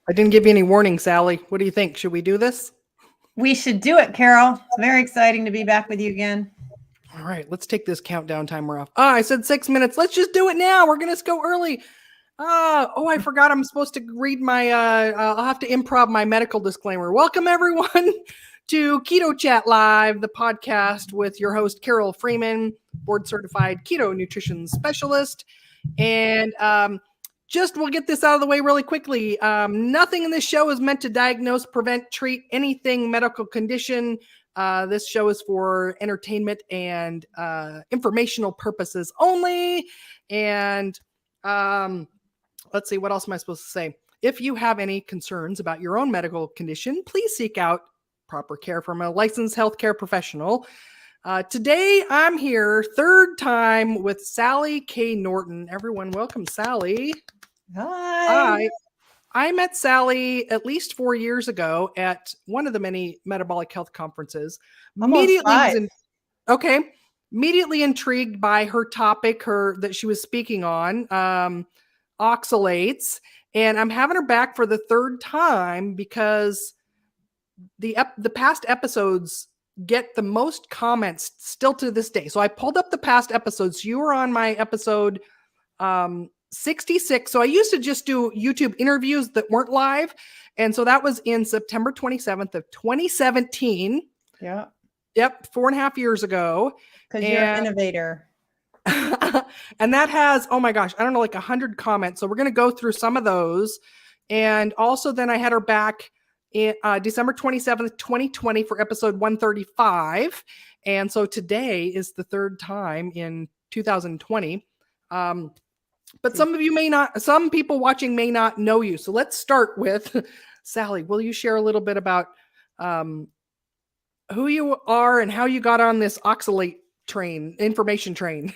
I didn't give you any warning, Sally. What do you think? Should we do this? We should do it, Carol. It's very exciting to be back with you again. All right, let's take this countdown timer off. I said 6 minutes. Let's just do it now. We're going to go early. I forgot I'm supposed to read my, I'll have to improv my medical disclaimer. Welcome, everyone, to Keto Chat Live, the podcast with your host, Carol Freeman, board-certified keto nutrition specialist. And we'll get this out of the way really quickly. Nothing in this show is meant to diagnose, prevent, treat anything medical condition. This show is for entertainment and informational purposes only. And let's see, what else am I supposed to say? If you have any concerns about your own medical condition, please seek out proper care from a licensed healthcare professional. Today, I'm here, third time, with Sally K. Norton. Everyone, welcome, Sally. Hi. I met Sally at least 4 years ago at one of the many metabolic health conferences. Immediately intrigued by her topic, that she was speaking on, oxalates. And I'm having her back for the third time because the past episodes get the most comments still to this day. So I pulled up the past episodes. You were on my episode 66. So I used to just do YouTube interviews that weren't live. And so that was in September 27th of 2017. Yeah. Yep. 4.5 years ago. Because you're an innovator. And that has, oh my gosh, I don't know, like 100 comments. So we're going to go through some of those. And also then I had her back in December 27th, 2020 for episode 135. And so today is the third time in 2020. But some people watching may not know you. So let's start with Sally. Will you share a little bit about who you are and how you got on this oxalate information train?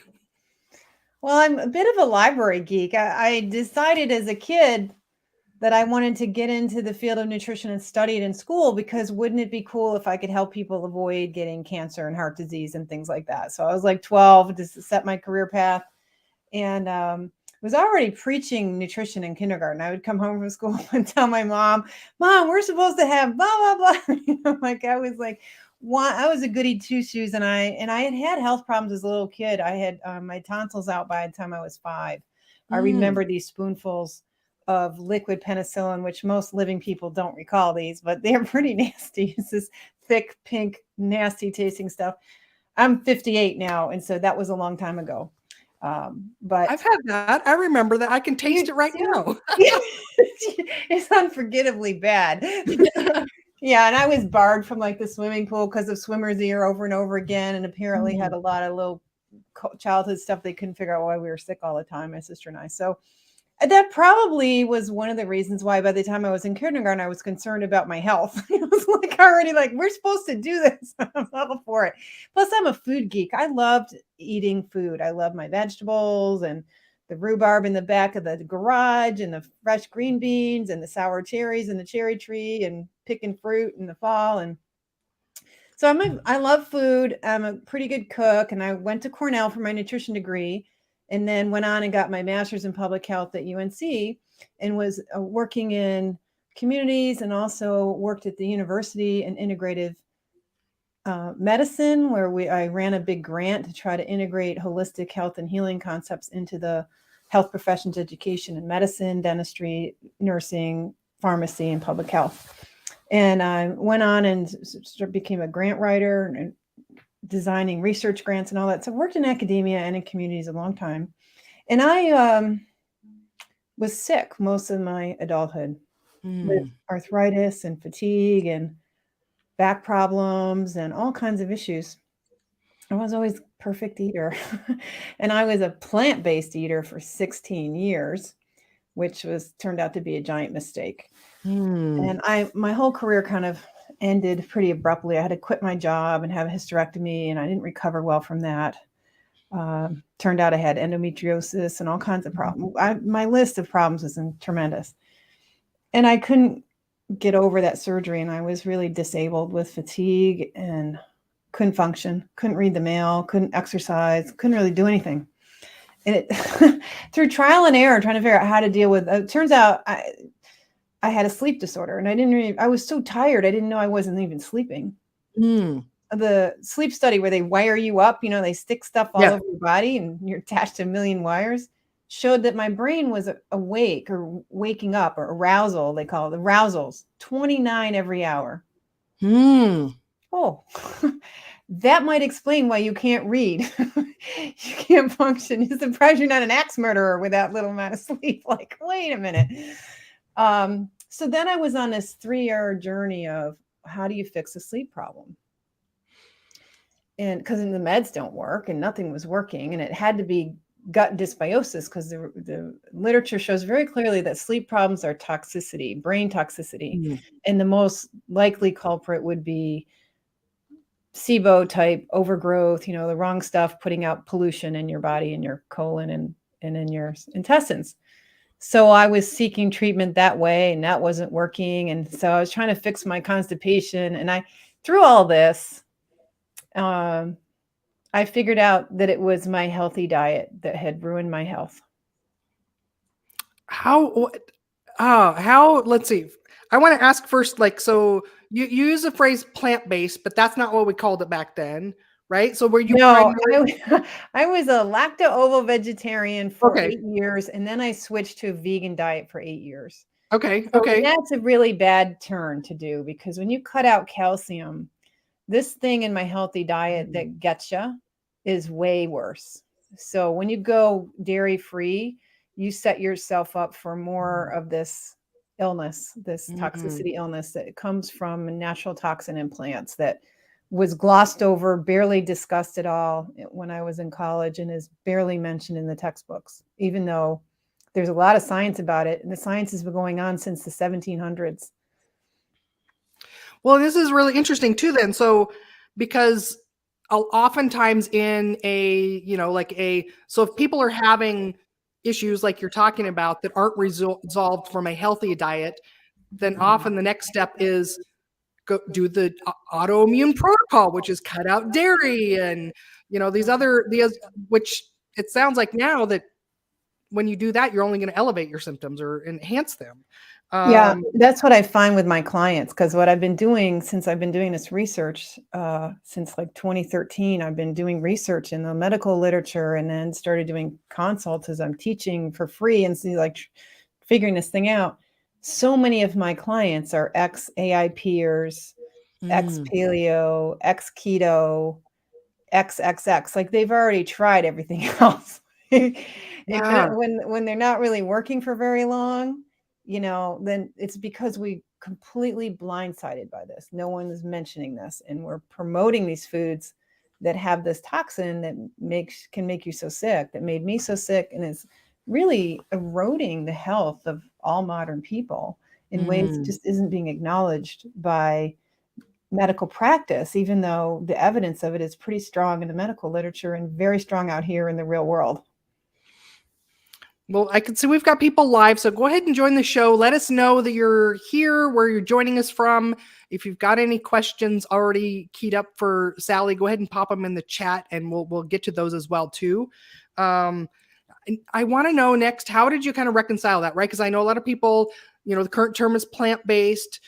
Well, I'm a bit of a library geek. I decided as a kid that I wanted to get into the field of nutrition and study it in school because wouldn't it be cool if I could help people avoid getting cancer and heart disease and things like that? So I was like 12 to set my career path, and was already preaching nutrition in kindergarten. I would come home from school and tell my mom, we're supposed to have blah, blah, blah. I was a goody two shoes, and I had health problems as a little kid. I had my tonsils out by the time I was 5. I remember these spoonfuls of liquid penicillin, which most living people don't recall these, but they're pretty nasty. It's this thick, pink, nasty tasting stuff. I'm 58 now, and so that was a long time ago. But I've had that. I remember that. I can taste it right now. It's unforgettably bad. Yeah, and I was barred from like the swimming pool because of swimmer's ear over and over again, and apparently had a lot of little childhood stuff they couldn't figure out why we were sick all the time, my sister and I. So that probably was one of the reasons why by the time I was in kindergarten, I was concerned about my health. It was already we're supposed to do this. I'm all for it. Plus, I'm a food geek. I loved eating food. I love my vegetables and the rhubarb in the back of the garage and the fresh green beans and the sour cherries and the cherry tree and picking fruit in the fall. And so I love food. I'm a pretty good cook, and I went to Cornell for my nutrition degree, and then went on and got my master's in public health at UNC, and was working in communities, and also worked at the university in integrative medicine, where I ran a big grant to try to integrate holistic health and healing concepts into the health professions, education and medicine, dentistry, nursing, pharmacy, and public health. And I went on and became a grant writer and designing research grants and all that. So I worked in academia and in communities a long time. And I was sick most of my adulthood with arthritis and fatigue and back problems and all kinds of issues. I was always a perfect eater. And I was a plant-based eater for 16 years, which turned out to be a giant mistake. And my whole career kind of ended pretty abruptly. I had to quit my job and have a hysterectomy, and I didn't recover well from that. Turned out I had endometriosis and all kinds of problems. My list of problems was tremendous. And I couldn't get over that surgery, and I was really disabled with fatigue and couldn't function, couldn't read the mail, couldn't exercise, couldn't really do anything. And through trial and error, trying to figure out how to deal with it, turns out I had a sleep disorder, and I was so tired. I didn't know I wasn't even sleeping. Mm. The sleep study where they wire you up, they stick stuff all Yeah. over your body and you're attached to a million wires, showed that my brain was awake or waking up, or arousal, they call it arousals, 29 every hour. Mm. Oh, that might explain why you can't read. You can't function. You're surprised you're not an axe murderer with that little amount of sleep. Like, wait a minute. So then I was on this 3-year journey of how do you fix a sleep problem? And because the meds don't work and nothing was working, and it had to be gut dysbiosis, because the literature shows very clearly that sleep problems are toxicity, brain toxicity. Mm. And the most likely culprit would be SIBO type overgrowth, the wrong stuff, putting out pollution in your body, in your colon and in your intestines. So I was seeking treatment that way, and that wasn't working. And so I was trying to fix my constipation. And through all this, I figured out that it was my healthy diet that had ruined my health. Let's see. I want to ask first, like, so you use the phrase plant-based, but that's not what we called it back then, right? So were you No, primarily I was a lacto-ovo vegetarian for okay? 8 years, and then I switched to a vegan diet for 8 years. Okay, So okay. that's a really bad turn to do, because when you cut out calcium, this thing in my healthy diet that gets you is way worse. So when you go dairy free, you set yourself up for more of this illness, this Mm. toxicity illness that comes from a natural toxin in plants that was glossed over, barely discussed at all when I was in college, and is barely mentioned in the textbooks, even though there's a lot of science about it. And the science has been going on since the 1700s. Well, this is really interesting too, then. So, because oftentimes in so if people are having issues like you're talking about that aren't resolved from a healthy diet, then often the next step is go do the autoimmune protocol, which is cut out dairy and these which it sounds like now that when you do that, you're only going to elevate your symptoms or enhance them. Yeah, Um, that's what I find with my clients, because what I've been doing since I've been doing this research, since like 2013, I've been doing research in the medical literature, and then started doing consults as I'm teaching for free and see, like, figuring this thing out. So many of my clients are ex-AIPers, mm, ex-paleo, ex-keto, XXX. Like, they've already tried everything else. yeah. When they're not really working for very long, then it's because we completely blindsided by this. No one is mentioning this, and we're promoting these foods that have this toxin that can make you so sick, that made me so sick, and is really eroding the health of all modern people in ways that Mm. just isn't being acknowledged by medical practice, even though the evidence of it is pretty strong in the medical literature and very strong out here in the real world. Well, I can see we've got people live, so go ahead and join the show. Let us know that you're here, where you're joining us from. If you've got any questions already keyed up for Sally, go ahead and pop them in the chat, and we'll get to those as well too. And I want to know next, how did you kind of reconcile that, right? Because I know a lot of people, the current term is plant-based.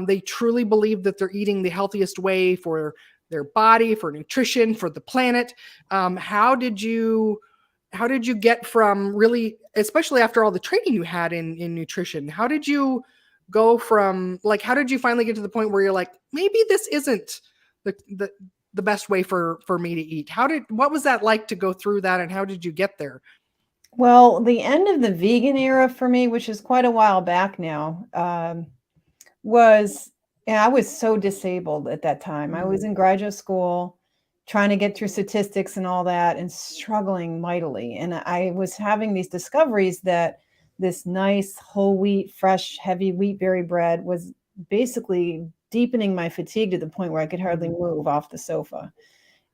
They truly believe that they're eating the healthiest way for their body, for nutrition, for the planet. How did you get from, really, especially after all the training you had in nutrition, how did you go from, like, how did you finally get to the point where you're like, maybe this isn't the best way for me to eat? What was that like to go through that, and how did you get there? Well, the end of the vegan era for me, which is quite a while back now, was, and I was so disabled at that time. I was in graduate school trying to get through statistics and all that, and struggling mightily. And I was having these discoveries that this nice whole wheat, fresh, heavy wheat berry bread was basically deepening my fatigue to the point where I could hardly move off the sofa.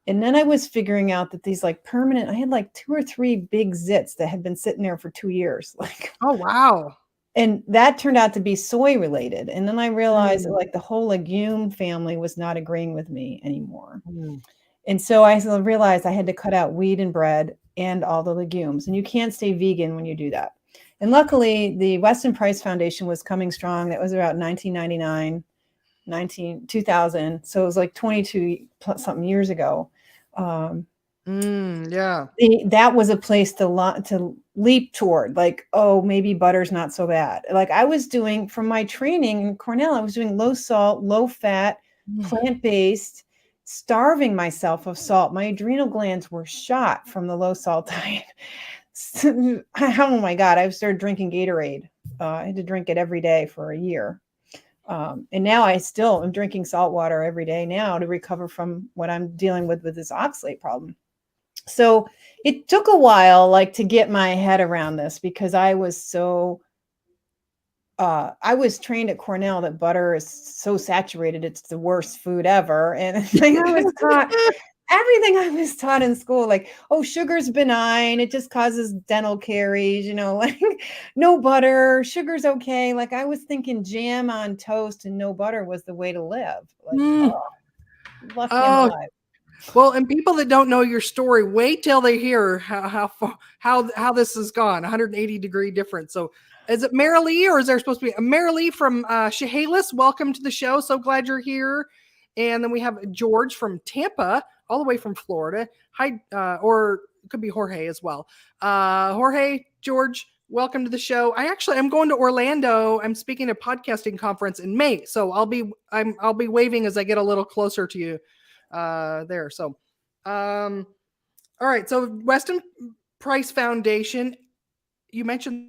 And then I was figuring out that these, like, permanent, I had like 2 or 3 big zits that had been sitting there for 2 years. Like, Oh, wow. and that turned out to be soy related. And then I realized that, Mm. like, the whole legume family was not agreeing with me anymore. Mm. And so I realized I had to cut out wheat and bread and all the legumes. And you can't stay vegan when you do that. And luckily, the Weston Price Foundation was coming strong. That was about 1999, 2000. So it was like 22 plus something years ago. Yeah. That was a place to leap toward, like, oh, maybe butter's not so bad. Like I was doing from my training in Cornell, I was doing low salt, low fat, plant-based, starving myself of salt. My adrenal glands were shot from the low salt diet. Oh my God, I started drinking Gatorade. I had to drink it every day for a year. And now I still am drinking salt water every day now to recover from what I'm dealing with this oxalate problem. So it took a while, like, to get my head around this, because I was trained at Cornell that butter is so saturated, it's the worst food ever. And I was taught everything I was taught in school, like, oh, sugar's benign, it just causes dental caries, like no butter, sugar's okay. Like I was thinking jam on toast and no butter was the way to live. Like, oh, lucky I'm alive. Well, and people that don't know your story, wait till they hear how this has gone. 180-degree difference. So, is it Marilee, or is there supposed to be a Marilee from Chehalis? Welcome to the show. So glad you're here. And then we have George from Tampa, all the way from Florida. Hi, or it could be Jorge as well. Jorge, George, welcome to the show. I'm going to Orlando. I'm speaking at a podcasting conference in May, so I'll be waving as I get a little closer to you. There. So, all right. So Weston Price Foundation, you mentioned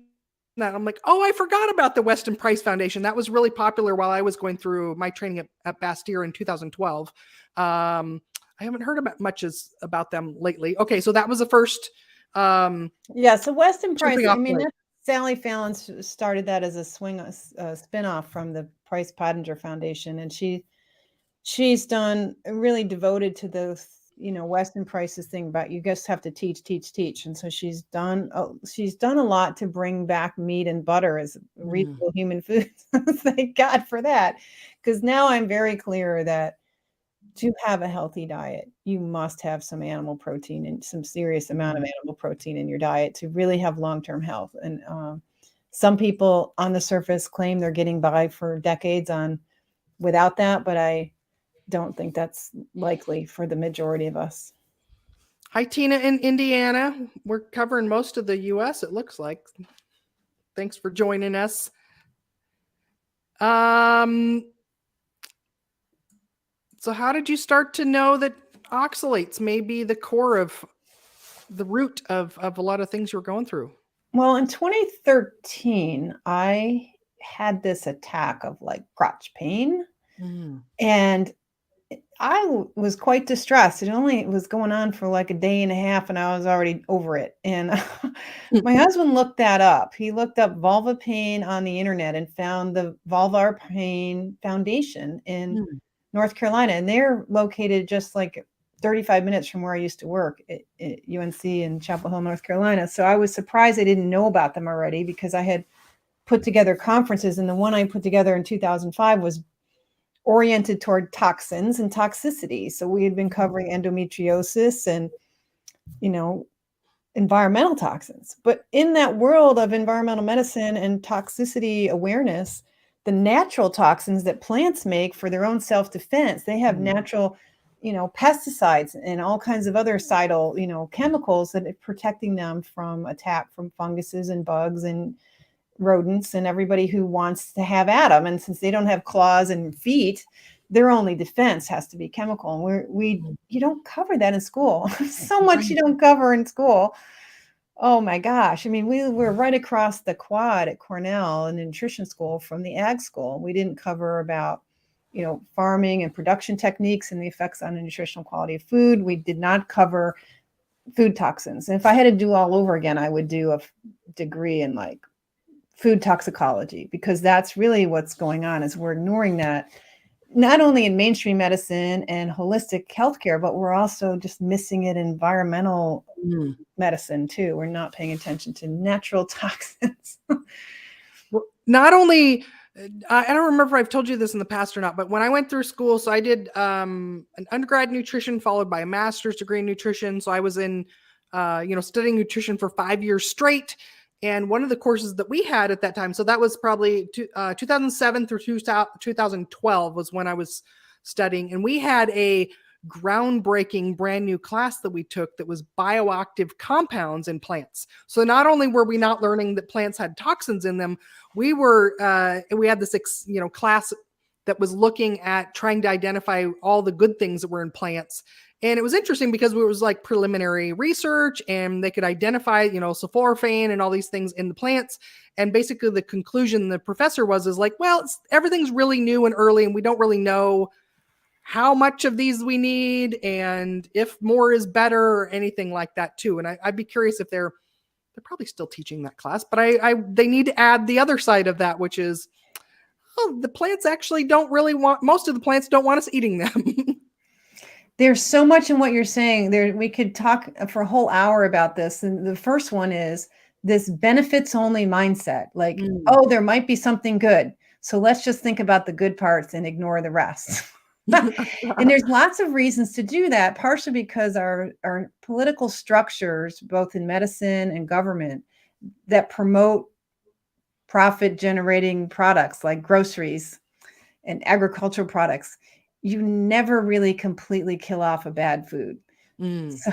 that. I'm like, oh, I forgot about the Weston Price Foundation. That was really popular while I was going through my training at Bastyr in 2012. I haven't heard about them lately. Okay. So that was the first. Yeah. So Weston Price, I mean, Sally Fallon started that as a spinoff from the Price Pottinger Foundation. And she's done really devoted to the, Weston Price's thing about you just have to teach. And so she's done a lot to bring back meat and butter as reasonable human foods. Thank God for that. Because now I'm very clear that to have a healthy diet, you must have some animal protein and some serious amount of animal protein in your diet to really have long-term health. And some people on the surface claim they're getting by for decades without that, but I don't think that's likely for the majority of us. Hi, Tina in Indiana. We're covering most of the U.S., it looks like. Thanks for joining us. So how did you start to know that oxalates may be the core of the root of a lot of things you're going through? Well, in 2013, I had this attack of like crotch pain. And I was quite distressed. It was going on for like a day and a half and I was already over it. And my husband looked that up. He looked up vulva pain on the internet and found the Vulvar Pain Foundation in North Carolina. And they're located just like 35 minutes from where I used to work at UNC in Chapel Hill, North Carolina. So I was surprised I didn't know about them already, because I had put together conferences, and the one I put together in 2005 was oriented toward toxins and toxicity. So we had been covering endometriosis and, environmental toxins. But in that world of environmental medicine and toxicity awareness, the natural toxins that plants make for their own self-defense, they have natural, pesticides and all kinds of other cytal, chemicals that are protecting them from attack from funguses and bugs and rodents and everybody who wants to have at them. And since they don't have claws and feet, their only defense has to be chemical. And you don't cover that in school. So much you don't cover in school. Oh my gosh. I mean, we were right across the quad at Cornell in nutrition school from the ag school. We didn't cover about, farming and production techniques and the effects on the nutritional quality of food. We did not cover food toxins. And if I had to do all over again, I would do a degree in like food toxicology, because that's really what's going on, is we're ignoring that, not only in mainstream medicine and holistic healthcare, but we're also just missing it in environmental medicine too. We're not paying attention to natural toxins. Not only, I don't remember if I've told you this in the past or not, but when I went through school, so I did an undergrad nutrition followed by a master's degree in nutrition. So I was in, studying nutrition for 5 years straight. And one of the courses that we had at that time, so that was probably 2007 through 2012 was when I was studying. And we had a groundbreaking brand new class that we took that was bioactive compounds in plants. So not only were we not learning that plants had toxins in them, we had this class that was looking at trying to identify all the good things that were in plants. And it was interesting because it was like preliminary research, and they could identify, sulforaphane and all these things in the plants. And basically the conclusion the professor is like, well, everything's really new and early, and we don't really know how much of these we need and if more is better or anything like that too. And I'd be curious if they're probably still teaching that class, but they need to add the other side of that, which is, the plants actually most of the plants don't want us eating them. There's so much in what you're saying there. We could talk for a whole hour about this. And the first one is this benefits only mindset. Like, oh, there might be something good, so let's just think about the good parts and ignore the rest. And there's lots of reasons to do that, partially because our political structures, both in medicine and government, that promote profit generating products like groceries and agricultural products, you never really completely kill off a bad food. So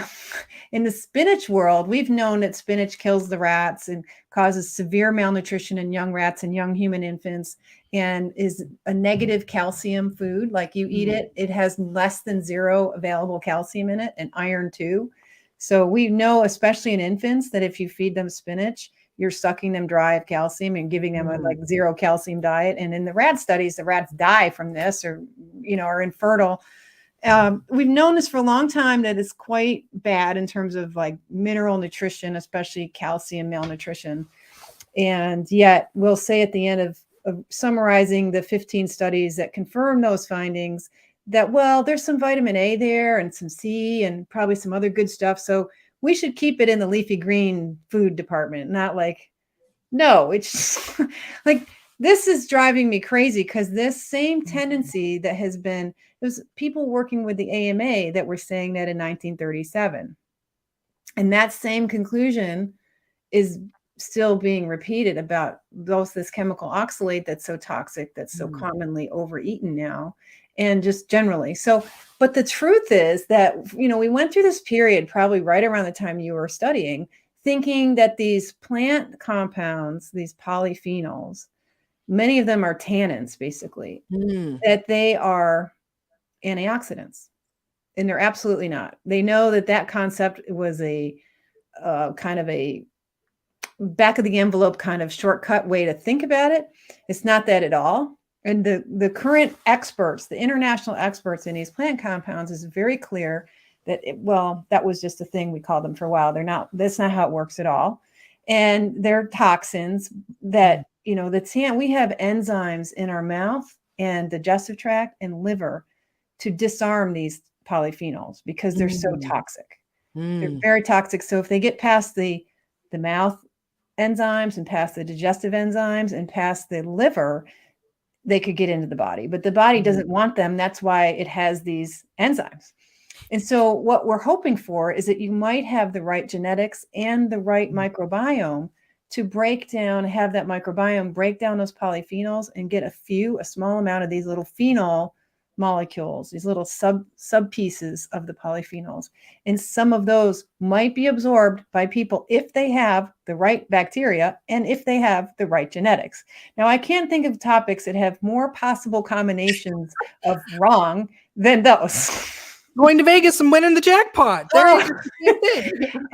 in the spinach world, we've known that spinach kills the rats and causes severe malnutrition in young rats and young human infants, and is a negative calcium food. Like, you eat it, it has less than 0 available calcium in it, and iron too. So we know, especially in infants, that if you feed them spinach, you're sucking them dry of calcium and giving them a 0 calcium diet. And in the rat studies, the rats die from this, or, are infertile. We've known this for a long time, that it's quite bad in terms of like mineral nutrition, especially calcium malnutrition. And yet we'll say at the end of summarizing the 15 studies that confirm those findings that, well, there's some vitamin A there and some C and probably some other good stuff. So we should keep it in the leafy green food department. Not like, no, it's just like, this is driving me crazy, because this same tendency that has been, there's people working with the AMA that were saying that in 1937. And that same conclusion is still being repeated about both this chemical oxalate that's so toxic, that's so commonly overeaten now, and just generally. So, but the truth is that, we went through this period probably right around the time you were studying, thinking that these plant compounds, these polyphenols, many of them are tannins, basically, that they are antioxidants. And they're absolutely not. They know that concept was a kind of a back of the envelope kind of shortcut way to think about it. It's not that at all. And the current experts, the international experts in these plant compounds, is very clear that, that was just a thing we called them for a while. That's not how it works at all. And they're toxins that, we have enzymes in our mouth and digestive tract and liver to disarm these polyphenols, because they're so toxic. They're very toxic. So if they get past the mouth enzymes and past the digestive enzymes and past the liver, they could get into the body, but the body doesn't want them. That's why it has these enzymes. And so what we're hoping for is that you might have the right genetics and the right microbiome to have that microbiome break down those polyphenols and get a small amount of these little phenol molecules, these little sub pieces of the polyphenols. And some of those might be absorbed by people if they have the right bacteria and if they have the right genetics. Now, I can't think of topics that have more possible combinations of wrong than those. Going to Vegas and winning the jackpot.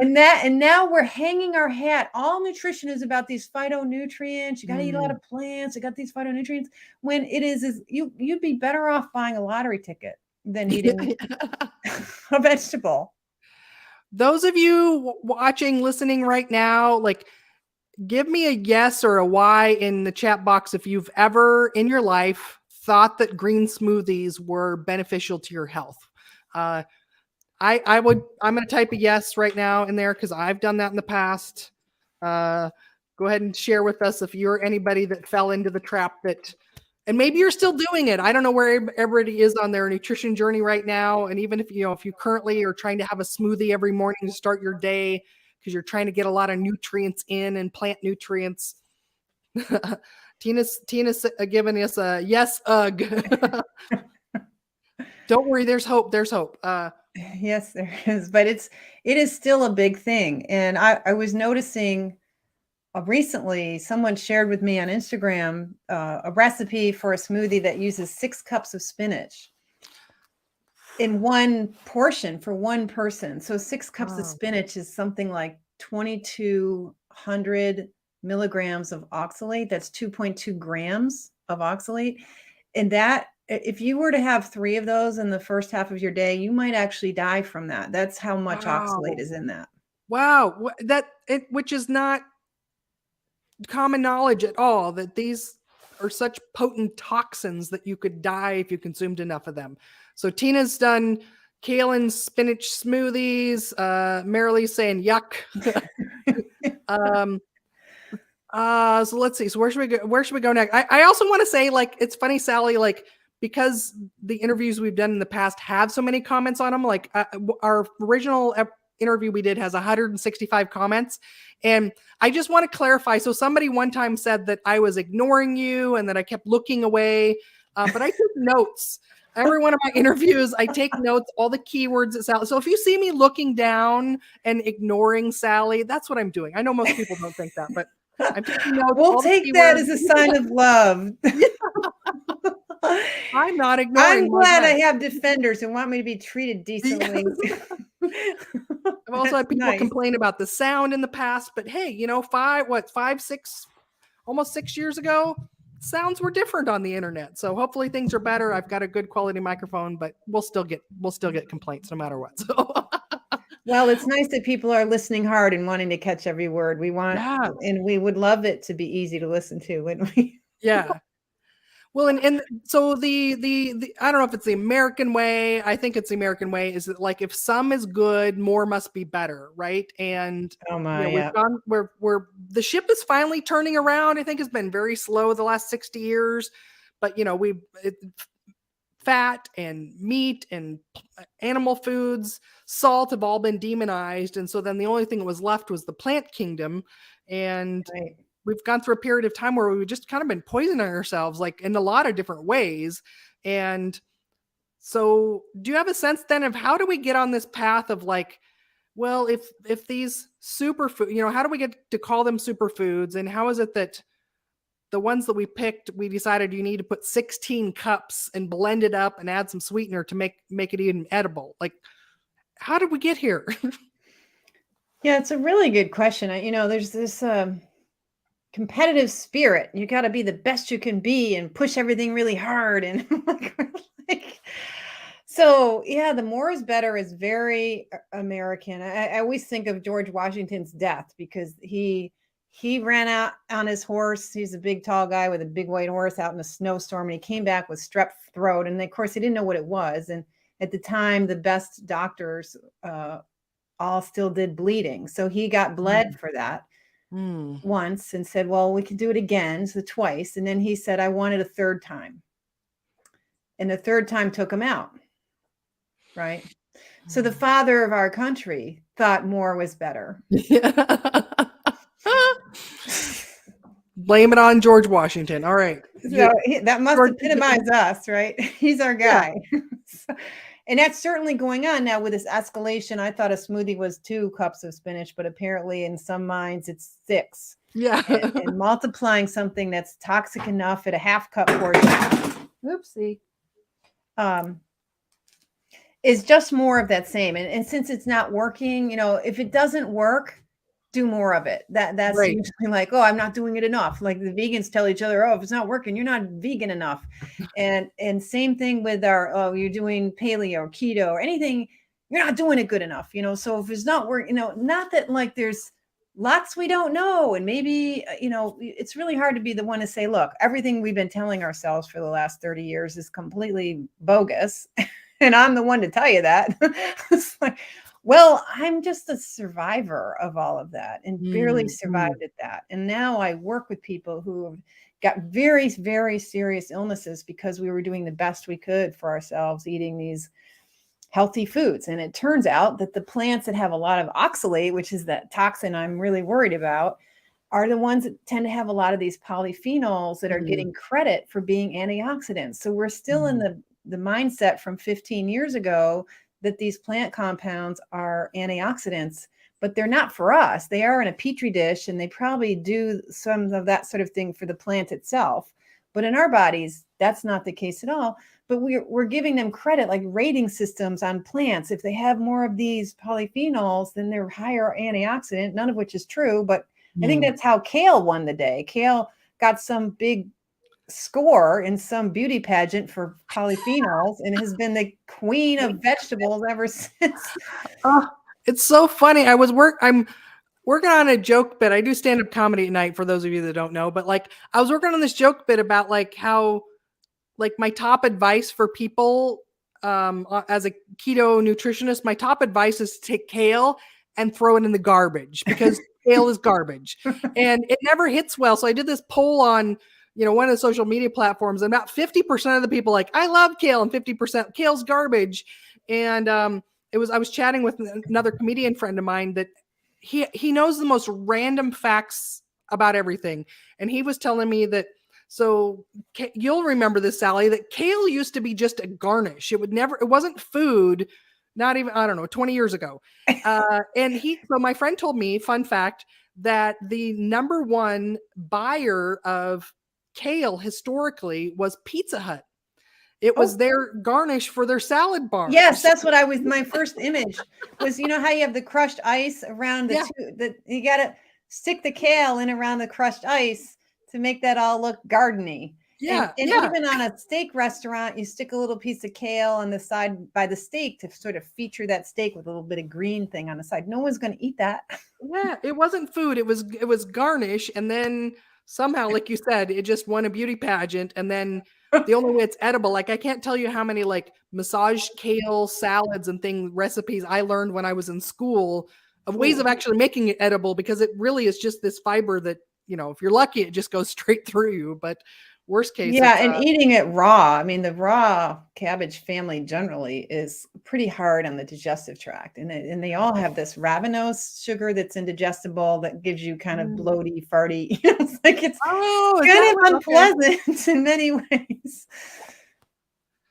And now we're hanging our hat. All nutrition is about these phytonutrients. You got to eat a lot of plants. You got these phytonutrients. When it is you'd be better off buying a lottery ticket than eating a vegetable. Those of you watching, listening right now, give me a yes or a Y in the chat box if you've ever in your life thought that green smoothies were beneficial to your health. I'm going to type a yes right now in there, because I've done that in the past. Go ahead and share with us if you're anybody that fell into the trap and maybe you're still doing it. I don't know where everybody is on their nutrition journey right now. And even if you currently are trying to have a smoothie every morning to start your day, because you're trying to get a lot of nutrients in and plant nutrients. Tina's giving us a yes, ugh. Don't worry, there's hope. There's hope. Yes, there is, but it is still a big thing. And I was noticing recently someone shared with me on Instagram a recipe for a smoothie that uses 6 cups of spinach in one portion for one person. So 6 cups of spinach is something like 2,200 milligrams of oxalate. That's 2.2 grams of oxalate. And that, if you were to have 3 of those in the first half of your day, you might actually die from that. That's how much oxalate is in that. Wow. Which is not common knowledge at all, that these are such potent toxins that you could die if you consumed enough of them. So Tina's done kale and spinach smoothies. Marilee's saying yuck. So let's see. So where should we go? Where should we go next? I also want to say, like, it's funny, Sally, like, because the interviews we've done in the past have so many comments on them. Like our original interview we did has 165 comments. And I just want to clarify. So somebody one time said that I was ignoring you and that I kept looking away. But I took notes. Every one of my interviews, I take notes, all the keywords that Sally. So if you see me looking down and ignoring Sally, that's what I'm doing. I know most people don't think that, but I'm taking notes. We'll take that as a sign of love. I'm not ignoring. I'm glad I have defenders who want me to be treated decently. I've also had people complain about the sound in the past, but hey, you know, 5, 6, almost 6 years ago, sounds were different on the internet. So hopefully things are better. I've got a good quality microphone, but we'll still get complaints no matter what. So well, it's nice that people are listening hard and wanting to catch every word. We want, and we would love it to be easy to listen to, wouldn't we? Yeah. Well, and so the I don't know if it's the American way. I think it's the American way. Is that, like, if some is good, more must be better, right? And we've gone where the ship is finally turning around. I think it's been very slow the last 60 years, but fat and meat and animal foods, salt have all been demonized, and so then the only thing that was left was the plant kingdom, and we've gone through a period of time where we've just kind of been poisoning ourselves, like, in a lot of different ways. And so do you have a sense then of how do we get on this path of, like, well, if these superfood, how do we get to call them superfoods? And how is it that the ones that we picked, we decided you need to put 16 cups and blend it up and add some sweetener to make it even edible? Like, how did we get here? Yeah, it's a really good question. There's this competitive spirit. You got to be the best you can be and push everything really hard. And so, yeah, the more is better is very American. I always think of George Washington's death because he ran out on his horse. He's a big, tall guy with a big white horse out in a snowstorm. And he came back with strep throat. And of course, he didn't know what it was. And at the time, the best doctors all still did bleeding. So he got bled for that once and said, well, we can do it again. So twice. And then he said, I want it a third time. And the third time took him out. Right. So the father of our country thought more was better. Blame it on George Washington. All right. So that must epitomize us, right? He's our guy. Yeah. And that's certainly going on now with this escalation. I thought a smoothie was 2 cups of spinach, but apparently in some minds it's 6. Yeah. and multiplying something that's toxic enough at a half cup portion. Oopsie. Is just more of that same. And since it's not working, if it doesn't work, do more of it. That's right. Usually like, oh, I'm not doing it enough. Like the vegans tell each other, oh, if it's not working, you're not vegan enough. And same thing with you're doing paleo or keto or anything, you're not doing it good enough. So if it's not working, not that like there's lots we don't know. And maybe, it's really hard to be the one to say, look, everything we've been telling ourselves for the last 30 years is completely bogus. And I'm the one to tell you that. It's like, well, I'm just a survivor of all of that and barely survived at that. And now I work with people who have got very, very serious illnesses because we were doing the best we could for ourselves, eating these healthy foods. And it turns out that the plants that have a lot of oxalate, which is that toxin I'm really worried about, are the ones that tend to have a lot of these polyphenols that are getting credit for being antioxidants. So we're still in the mindset from 15 years ago that these plant compounds are antioxidants, but they're not for us. They are in a petri dish, and they probably do some of that sort of thing for the plant itself. But in our bodies, that's not the case at all. But we're giving them credit, like rating systems on plants. If they have more of these polyphenols, then they're higher antioxidant, none of which is true. But I think that's how kale won the day. Kale got some big score in some beauty pageant for polyphenols and has been the queen of vegetables ever since. Oh, it's so funny. I'm working on a joke bit. I do stand-up comedy at night, for those of you that don't know, but like I was working on this joke bit about like how like my top advice for people as a keto nutritionist, my top advice is to take kale and throw it in the garbage, because kale is garbage and it never hits well. So I did this poll on, one of the social media platforms, and about 50% of the people like, I love kale, and 50% kale's garbage. And I was chatting with another comedian friend of mine that he knows the most random facts about everything. And he was telling me that, so you'll remember this, Sally, that kale used to be just a garnish. It wasn't food, not even, I don't know, 20 years ago. So my friend told me, fun fact, that the number one buyer of kale historically was Pizza Hut. It was their garnish for their salad bars. Yes, that's what my first image was, how you have the crushed ice around you got to stick the kale in around the crushed ice to make that all look gardeny. And even on a steak restaurant, you stick a little piece of kale on the side by the steak to sort of feature that steak with a little bit of green thing on the side. No one's going to eat that. Yeah, it wasn't food. It was garnish. And then somehow, like you said, it just won a beauty pageant. And then the only way it's edible, like I can't tell you how many like massage kale salads and recipes I learned when I was in school of ways of actually making it edible, because it really is just this fiber that, if you're lucky, it just goes straight through you. But worst case. Yeah, and eating it raw. I mean, the raw cabbage family generally is pretty hard on the digestive tract. And they all have this ravinose sugar that's indigestible that gives you kind of bloaty, farty. It's like it's kind of unpleasant in many ways.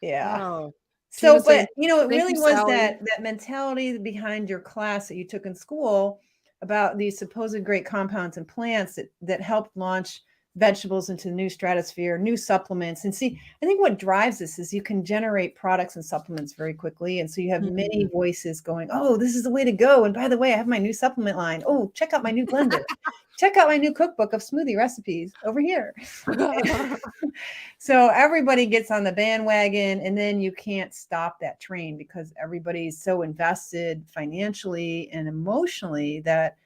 Yeah. Oh. So, but it really was that mentality behind your class that you took in school about these supposed great compounds and plants that helped launch vegetables into the new stratosphere, new supplements. And see, I think what drives this is you can generate products and supplements very quickly. And so you have many voices going, oh, this is the way to go. And by the way, I have my new supplement line. Oh, check out my new blender. Check out my new cookbook of smoothie recipes over here. So everybody gets on the bandwagon, and then you can't stop that train because everybody's so invested financially and emotionally that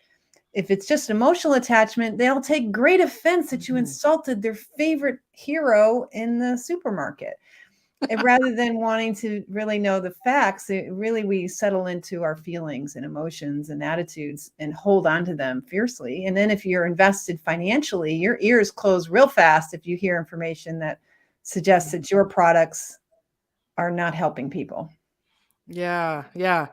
if it's just emotional attachment, they'll take great offense that you insulted their favorite hero in the supermarket. And rather than wanting to really know the facts, we settle into our feelings and emotions and attitudes and hold on to them fiercely. And then if you're invested financially, your ears close real fast if you hear information that suggests that your products are not helping people. Yeah. Yeah.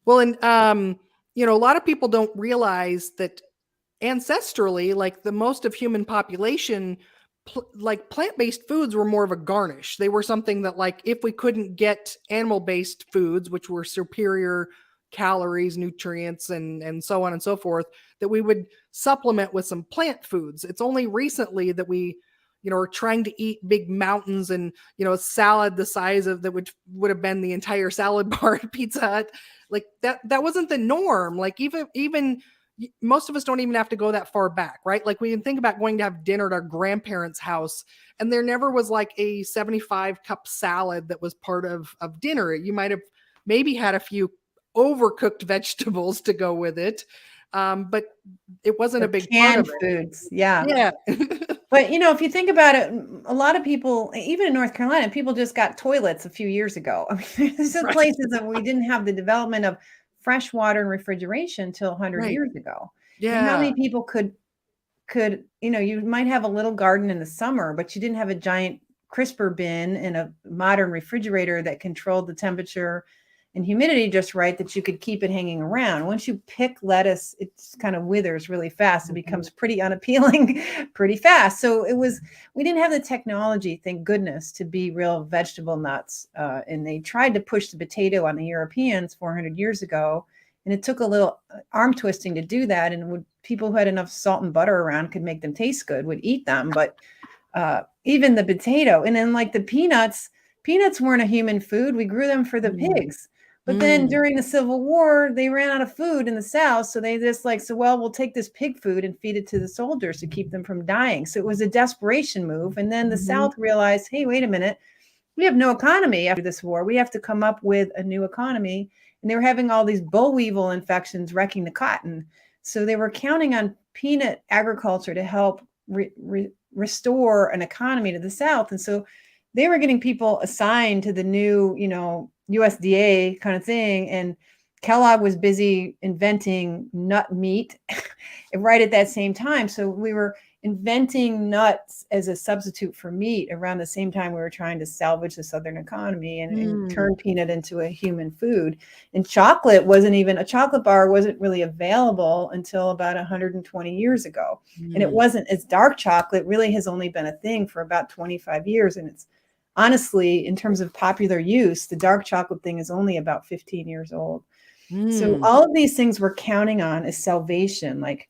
Well, and, a lot of people don't realize that ancestrally, like the most of human population, like plant-based foods were more of a garnish. They were something that, like, if we couldn't get animal-based foods, which were superior calories, nutrients, and so on and so forth, that we would supplement with some plant foods. It's only recently that we, are trying to eat big mountains and, a salad the size of that would have been the entire salad bar at Pizza Hut. Like that wasn't the norm. Like even most of us don't even have to go that far back, right? Like we can think about going to have dinner at our grandparents' house, and there never was like a 75 cup salad that was part of dinner. You might have maybe had a few overcooked vegetables to go with it. But it wasn't a big part of foods. Yeah. Yeah. But, if you think about it, a lot of people, even in North Carolina, people just got toilets a few years ago. I mean, there's some places that we didn't have the development of fresh water and refrigeration until 100 years ago. Yeah. And how many people could, you might have a little garden in the summer, but you didn't have a giant crisper bin and a modern refrigerator that controlled the temperature and humidity just right that you could keep it hanging around. Once you pick lettuce, it kind of withers really fast. It becomes pretty unappealing pretty fast. So we didn't have the technology, thank goodness, to be real vegetable nuts. And they tried to push the potato on the Europeans 400 years ago. And it took a little arm twisting to do that. And people who had enough salt and butter around could make them taste good would eat them. But even the potato, and then like the peanuts weren't a human food. We grew them for the pigs. But then during the Civil War, they ran out of food in the South. So they just we'll take this pig food and feed it to the soldiers to keep them from dying. So it was a desperation move. And then the South realized, hey, wait a minute, we have no economy after this war. We have to come up with a new economy. And they were having all these boll weevil infections wrecking the cotton. So they were counting on peanut agriculture to help restore an economy to the South. And so they were getting people assigned to the new, USDA kind of thing. And Kellogg was busy inventing nut meat right at that same time. So we were inventing nuts as a substitute for meat around the same time we were trying to salvage the Southern economy and turn peanut into a human food. And a chocolate bar wasn't really available until about 120 years ago. And it wasn't, as dark chocolate really has only been a thing for about 25 years. And it's honestly, in terms of popular use, the dark chocolate thing is only about 15 years old. So all of these things we're counting on as salvation, like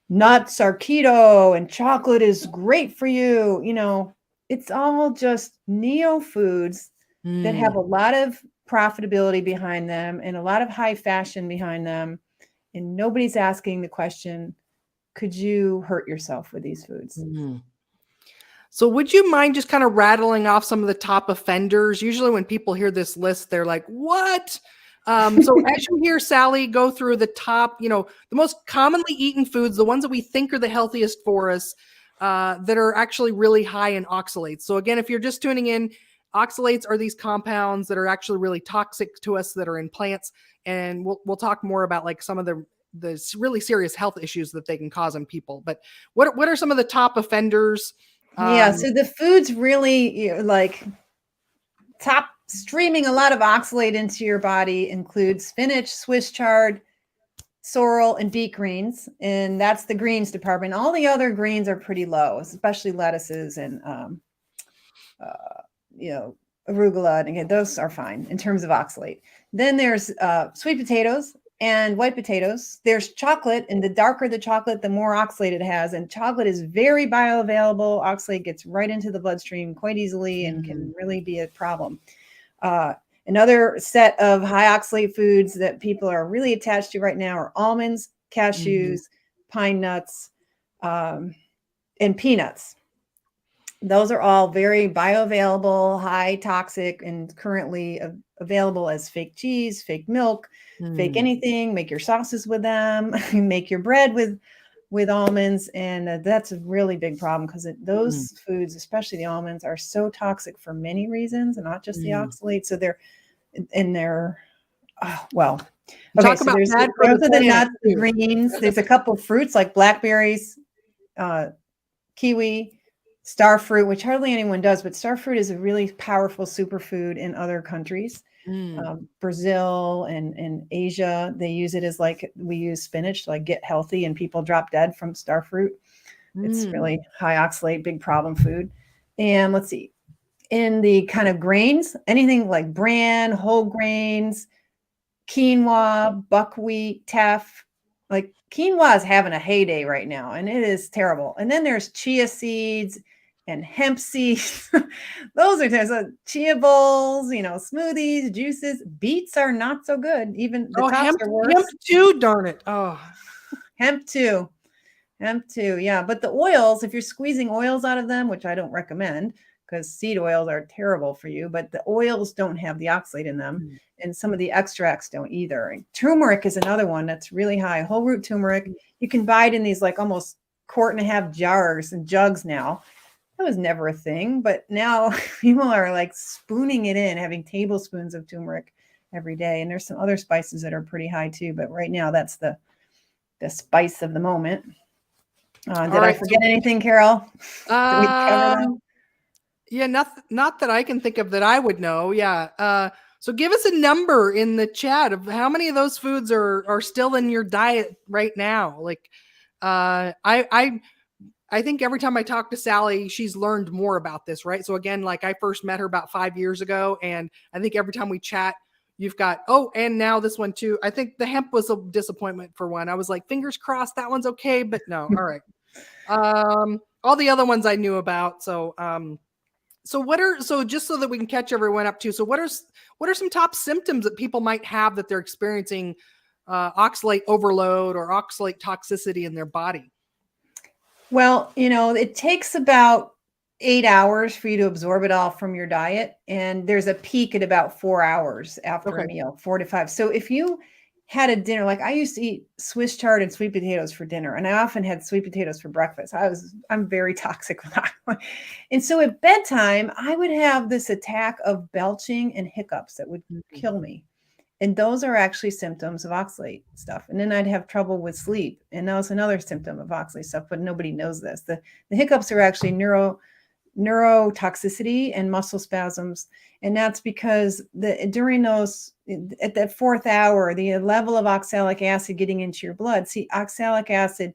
nuts are keto and chocolate is great for you. It's all just neo foods that have a lot of profitability behind them and a lot of high fashion behind them. And nobody's asking the question, could you hurt yourself with these foods? So would you mind just kind of rattling off some of the top offenders? Usually when people hear this list, they're like, what? So as you hear Sally go through the top, the most commonly eaten foods, the ones that we think are the healthiest for us, that are actually really high in oxalates. So again, if you're just tuning in, oxalates are these compounds that are actually really toxic to us that are in plants. And we'll talk more about like some of the really serious health issues that they can cause in people. But what are some of the top offenders? So the foods really top streaming a lot of oxalate into your body include spinach, Swiss chard, sorrel, and beet greens. And that's the greens department. All the other greens are pretty low, especially lettuces and, arugula. And again, those are fine in terms of oxalate. Then there's sweet potatoes and white potatoes. There's chocolate, and the darker the chocolate, the more oxalate it has. And chocolate is very bioavailable. Oxalate gets right into the bloodstream quite easily and can really be a problem. Another set of high oxalate foods that people are really attached to right now are almonds, cashews, pine nuts, and peanuts. Those are all very bioavailable, high toxic, and currently available as fake cheese, fake milk, fake anything. Make your sauces with them, make your bread with almonds. And that's a really big problem because those foods, especially the almonds, are so toxic for many reasons and not just the oxalate. So they're well. Okay, Talk so about there's bad those for are the the nuts, the planet. greens. There's a couple of fruits like blackberries, kiwi, star fruit, which hardly anyone does, but star fruit is a really powerful superfood in other countries. Brazil and Asia, they use it as like we use spinach to like get healthy, and people drop dead from star fruit. It's really high oxalate, big problem food. And let's see, in the kind of grains, anything like bran, whole grains, quinoa, buckwheat, teff. Like quinoa is having a heyday right now, and it is terrible. And then there's chia seeds and hemp seeds. Those are so chia bowls, smoothies, juices. Beets are not so good. Even the tops are worse. Hemp too, darn it. Oh, Hemp too. Yeah. But the oils, if you're squeezing oils out of them, which I don't recommend because seed oils are terrible for you, but the oils don't have the oxalate in them. And some of the extracts don't either. And turmeric is another one that's really high. Whole root turmeric. You can buy it in these like almost 1.5 quart jars and jugs now. That was never a thing, but now people are like spooning it in, having tablespoons of turmeric every day. And there's some other spices that are pretty high too, but right now that's the spice of the moment. Did I forget anything, Carol? Did we cover that? Yeah, not that I can think of that I would know. Yeah. So give us a number in the chat of how many of those foods are still in your diet right now. Like, I think every time I talk to Sally, she's learned more about this, right? So again, like I first met her about 5 years ago, and I think every time we chat, you've got, oh, and now this one too. I think the hemp was a disappointment for one. I was like, fingers crossed that one's okay, but no. All right. All the other ones I knew about. So so just so that we can catch everyone up to, so what are some top symptoms that people might have that they're experiencing oxalate overload or oxalate toxicity in their body? Well, it takes about 8 hours for you to absorb it all from your diet. And there's a peak at about 4 hours after a Okay. meal, 4 to 5. So if you had a dinner, like I used to eat Swiss chard and sweet potatoes for dinner, and I often had sweet potatoes for breakfast. I'm very toxic with that. And so at bedtime, I would have this attack of belching and hiccups that would kill me. And those are actually symptoms of oxalate stuff. And then I'd have trouble with sleep. And that was another symptom of oxalate stuff, but nobody knows this. The hiccups are actually neurotoxicity and muscle spasms. And that's because during those, at that 4th hour, the level of oxalic acid getting into your blood, see, oxalic acid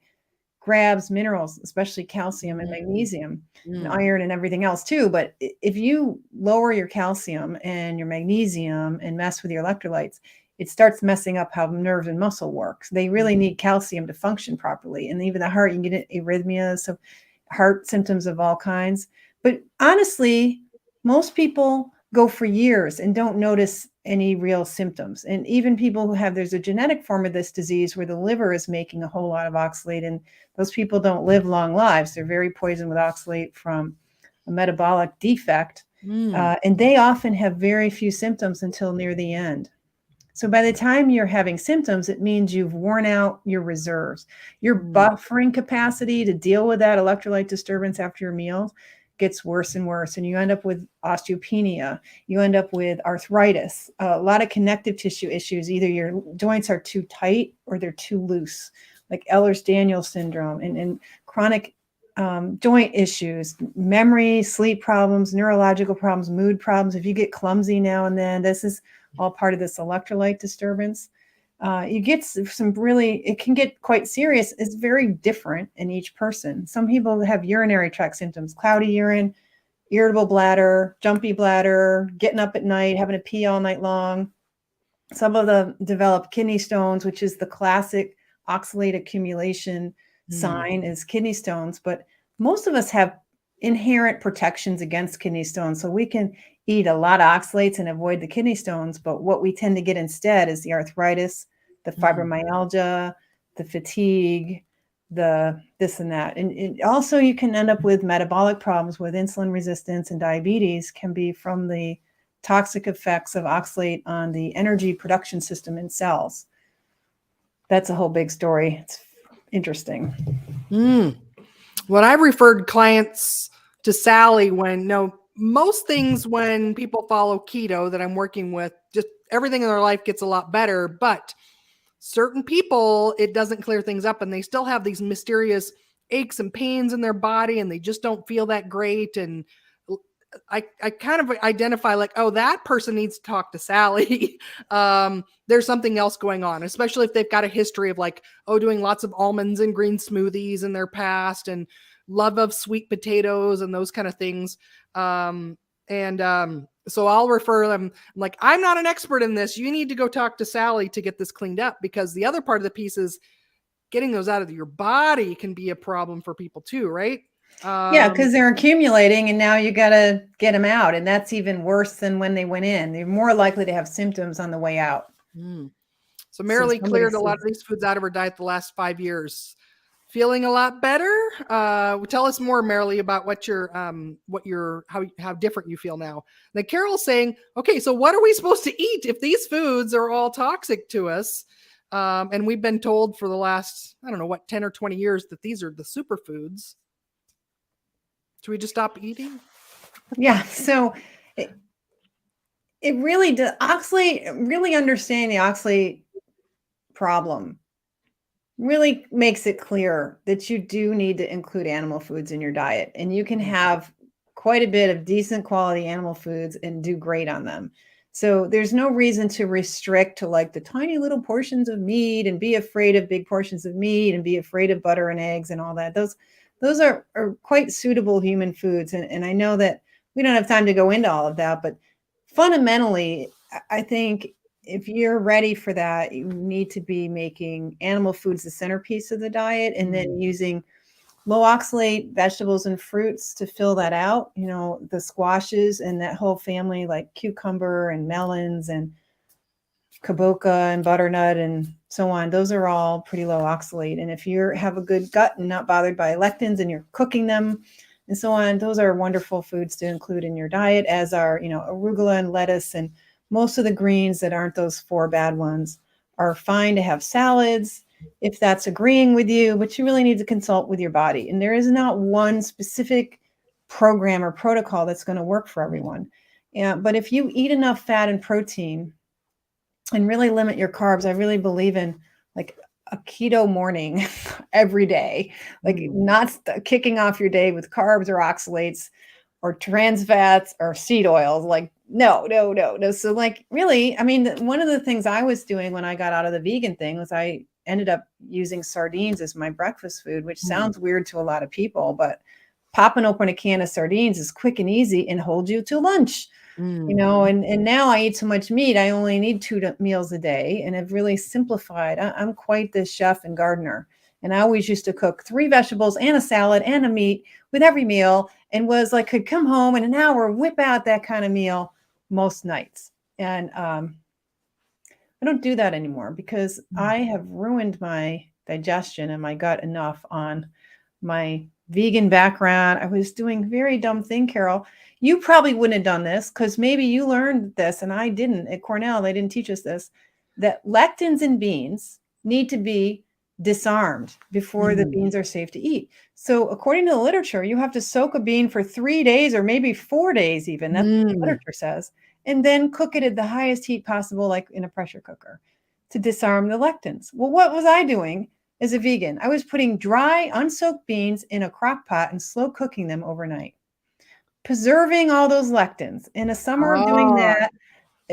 grabs minerals, especially calcium and magnesium and iron and everything else too. But if you lower your calcium and your magnesium and mess with your electrolytes, it starts messing up how nerve and muscle works. They really need calcium to function properly. And even the heart, you can get arrhythmias, so heart symptoms of all kinds. But honestly, most people go for years and don't notice any real symptoms. And even people who there's a genetic form of this disease where the liver is making a whole lot of oxalate, and those people don't live long lives. They're very poisoned with oxalate from a metabolic defect. And they often have very few symptoms until near the end. So by the time you're having symptoms, it means you've worn out your reserves. Your buffering capacity to deal with that electrolyte disturbance after your meal gets worse and worse. And you end up with osteopenia. You end up with arthritis, a lot of connective tissue issues. Either your joints are too tight or they're too loose, like Ehlers-Danlos syndrome and chronic joint issues, memory, sleep problems, neurological problems, mood problems. If you get clumsy now and then, this is all part of this electrolyte disturbance. You get it can get quite serious. It's very different in each person. Some people have urinary tract symptoms, cloudy urine, irritable bladder, jumpy bladder, getting up at night, having to pee all night long. Some of them develop kidney stones, which is the classic oxalate accumulation sign is kidney stones. But most of us have inherent protections against kidney stones. So we can eat a lot of oxalates and avoid the kidney stones. But what we tend to get instead is the arthritis, the fibromyalgia, the fatigue, the this and that. And also you can end up with metabolic problems with insulin resistance, and diabetes can be from the toxic effects of oxalate on the energy production system in cells. That's a whole big story. It's interesting. When I referred clients to Sally, most things when people follow keto that I'm working with, just everything in their life gets a lot better, but certain people, it doesn't clear things up and they still have these mysterious aches and pains in their body and they just don't feel that great. And I kind of identify like, oh, that person needs to talk to Sally. There's something else going on, especially if they've got a history of like, doing lots of almonds and green smoothies in their past and love of sweet potatoes and those kind of things. So I'll refer them. I'm like, I'm not an expert in this. You need to go talk to Sally to get this cleaned up, because the other part of the piece is getting those out of your body can be a problem for people too, right? Yeah, because they're accumulating and now you got to get them out. And that's even worse than when they went in. They're more likely to have symptoms on the way out. So Marilee cleared a lot of these foods out of her diet the last 5 years. Feeling a lot better. Tell us more, Marilee, about how different you feel now. Then Carol's saying, okay, so what are we supposed to eat if these foods are all toxic to us? And we've been told for the last, 10 or 20 years that these are the superfoods. Should we just stop eating? Yeah. So it really does. Really understanding the oxalate problem really makes it clear that you do need to include animal foods in your diet, and you can have quite a bit of decent quality animal foods and do great on them. So there's no reason to restrict to like the tiny little portions of meat and be afraid of big portions of meat and be afraid of butter and eggs and all that. Those are quite suitable human foods. And I know that we don't have time to go into all of that, but fundamentally, I think if you're ready for that, you need to be making animal foods the centerpiece of the diet and then using low oxalate vegetables and fruits to fill that out, the squashes and that whole family like cucumber and melons and kabocha and butternut and so on. Those are all pretty low oxalate. And if you have a good gut and not bothered by lectins and you're cooking them and so on, those are wonderful foods to include in your diet, as are, arugula and lettuce and most of the greens that aren't those 4 bad ones are fine to have salads if that's agreeing with you, but you really need to consult with your body. And there is not one specific program or protocol that's going to work for everyone. Yeah, but if you eat enough fat and protein and really limit your carbs, I really believe in like a keto morning every day, like not kicking off your day with carbs or oxalates or trans fats or seed oils. Like, no. So like, really, I mean, one of the things I was doing when I got out of the vegan thing was I ended up using sardines as my breakfast food, which sounds weird to a lot of people, but popping open a can of sardines is quick and easy and hold you to lunch. And now I eat so much meat, I only need 2 meals a day and have really simplified. I'm quite the chef and gardener. And I always used to cook 3 vegetables and a salad and a meat with every meal and was like, could come home in an hour, whip out that kind of meal most nights. And I don't do that anymore because I have ruined my digestion and my gut enough on my vegan background. I was doing a very dumb thing, Carol. You probably wouldn't have done this because maybe you learned this and I didn't. At Cornell, they didn't teach us this, that lectins in beans need to be disarmed before the beans are safe to eat. So according to the literature, you have to soak a bean for 3 days or maybe 4 days even. That's what the literature says. And then cook it at the highest heat possible, like in a pressure cooker, to disarm the lectins. Well, what was I doing as a vegan? I was putting dry, unsoaked beans in a crock pot and slow cooking them overnight, preserving all those lectins. In a summer of doing that,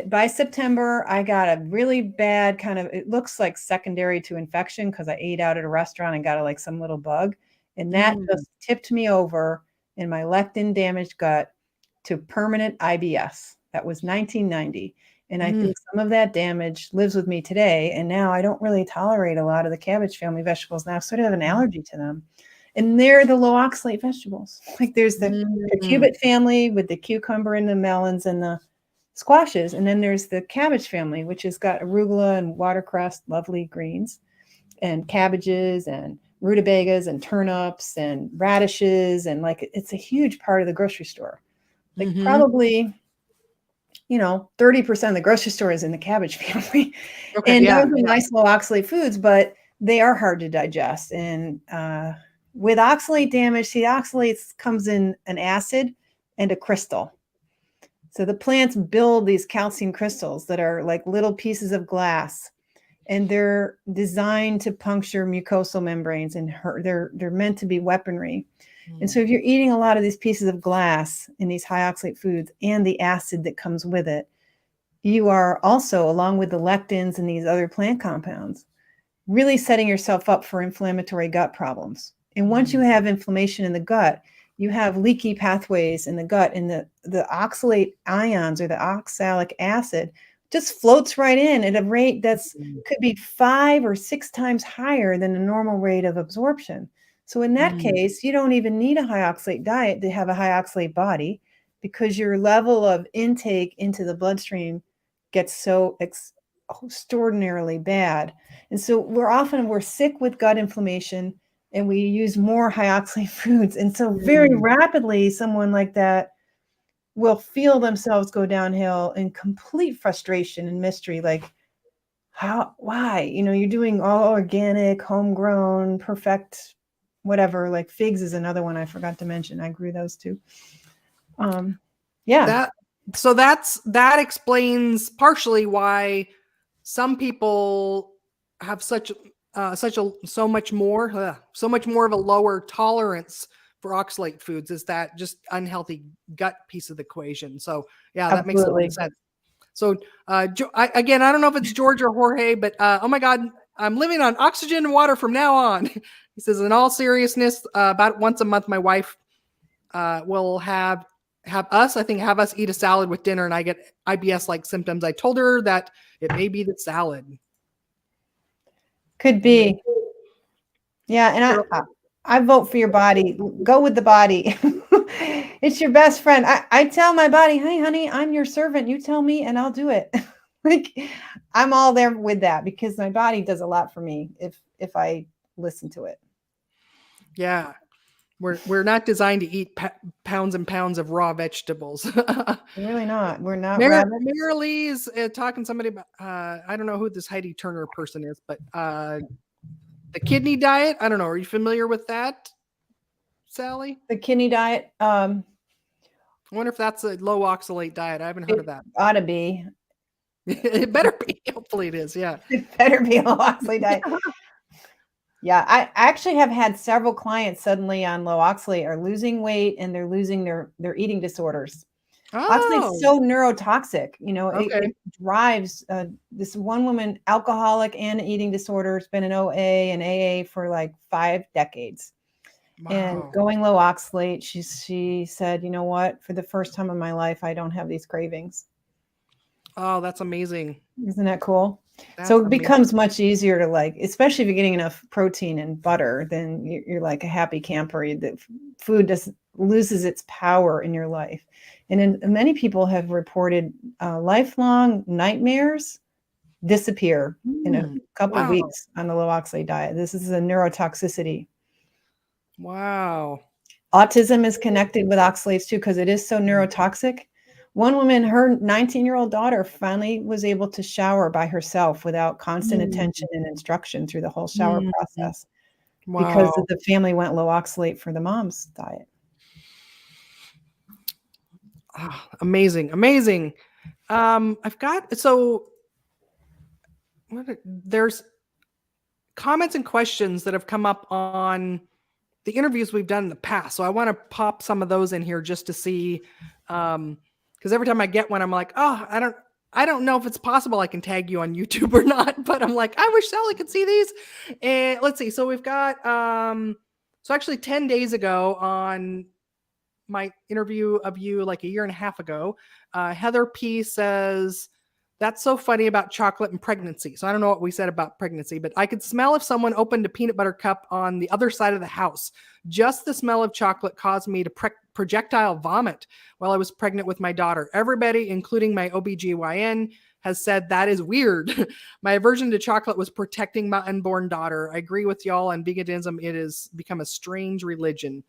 by September, I got a really bad kind of, it looks like secondary to infection because I ate out at a restaurant and got like some little bug. And that just tipped me over in my lectin damaged gut to permanent IBS. That was 1990. And I think some of that damage lives with me today. And now I don't really tolerate a lot of the cabbage family vegetables. Now I sort of have an allergy to them. And they're the low oxalate vegetables. Like there's the cucumber family with the cucumber and the melons and the squashes. And then there's the cabbage family, which has got arugula and watercress, lovely greens, and cabbages and rutabagas and turnips and radishes. And like, it's a huge part of the grocery store. Like probably, 30% of the grocery store is in the cabbage family. Okay, and those are nice low oxalate foods, but they are hard to digest. And with oxalate damage, see, oxalates comes in an acid and a crystal. So the plants build these calcium crystals that are like little pieces of glass, and they're designed to puncture mucosal membranes and they're meant to be weaponry. And so if you're eating a lot of these pieces of glass in these high oxalate foods and the acid that comes with it, you are also, along with the lectins and these other plant compounds, really setting yourself up for inflammatory gut problems. And once you have inflammation in the gut, you have leaky pathways in the gut, and the oxalate ions or the oxalic acid just floats right in at a rate that's could be 5 or 6 times higher than the normal rate of absorption. So in that case, you don't even need a high oxalate diet to have a high oxalate body, because your level of intake into the bloodstream gets so extraordinarily bad. And so we're sick with gut inflammation, and we use more high oxalate foods. And so very rapidly, someone like that will feel themselves go downhill in complete frustration and mystery. Like, why? You're doing all organic, homegrown, perfect, whatever. Like figs is another one I forgot to mention. I grew those too. That explains partially why some people have so much more of a lower tolerance for oxalate foods, is that just unhealthy gut piece of the equation. So yeah, that makes a lot of sense. So again, I don't know if it's George or Jorge, but oh my God, I'm living on oxygen and water from now on. He says, in all seriousness, about once a month, my wife will have us eat a salad with dinner, and I get IBS-like symptoms. I told her that it may be the salad. Could be. Yeah, and I vote for your body. Go with the body. It's your best friend. I tell my body, hey, honey, I'm your servant. You tell me and I'll do it. Like, I'm all there with that because my body does a lot for me if I listen to it. Yeah. We're not designed to eat pounds and pounds of raw vegetables. Really not. We're not. Mary Lee's talking to somebody about, I don't know who this Heidi Turner person is, but the kidney diet. I don't know. Are you familiar with that, Sally? The kidney diet. I wonder if that's a low oxalate diet. I haven't heard of that. Ought to be. It better be. Hopefully it is. Yeah. It better be a low oxalate diet. Yeah, I actually have had several clients suddenly on low oxalate are losing weight and they're losing their eating disorders. Oxalate's so neurotoxic, you know, it drives this one woman, alcoholic and eating disorders, been in OA and AA for like 5 decades. Wow. And going low oxalate, she said, you know what, for the first time in my life, I don't have these cravings. Oh, that's amazing. Isn't that cool? So it becomes much easier to like, especially if you're getting enough protein and butter, then you're like a happy camper. The food just loses its power in your life. And many people have reported lifelong nightmares disappear in a couple of weeks on the low oxalate diet. This is a neurotoxicity. Wow. Autism is connected with oxalates too, because it is so neurotoxic. One woman, her 19-year-old daughter finally was able to shower by herself without constant attention and instruction through the whole shower process because the family went low oxalate for the mom's diet. Oh, amazing. Amazing. There's comments and questions that have come up on the interviews we've done in the past. So I want to pop some of those in here just to see, because every time I get one, I'm like, oh, I don't know if it's possible I can tag you on YouTube or not, but I'm like, I wish Sally could see these. And let's see. So we've got, so actually 10 days ago on my interview of you like a year and a half ago, Heather P says, that's so funny about chocolate and pregnancy. So I don't know what we said about pregnancy, but I could smell if someone opened a peanut butter cup on the other side of the house. Just the smell of chocolate caused me to projectile vomit while I was pregnant with my daughter. Everybody, including my OBGYN, has said that is weird. My aversion to chocolate was protecting my unborn daughter. I agree with y'all on veganism. It has become a strange religion.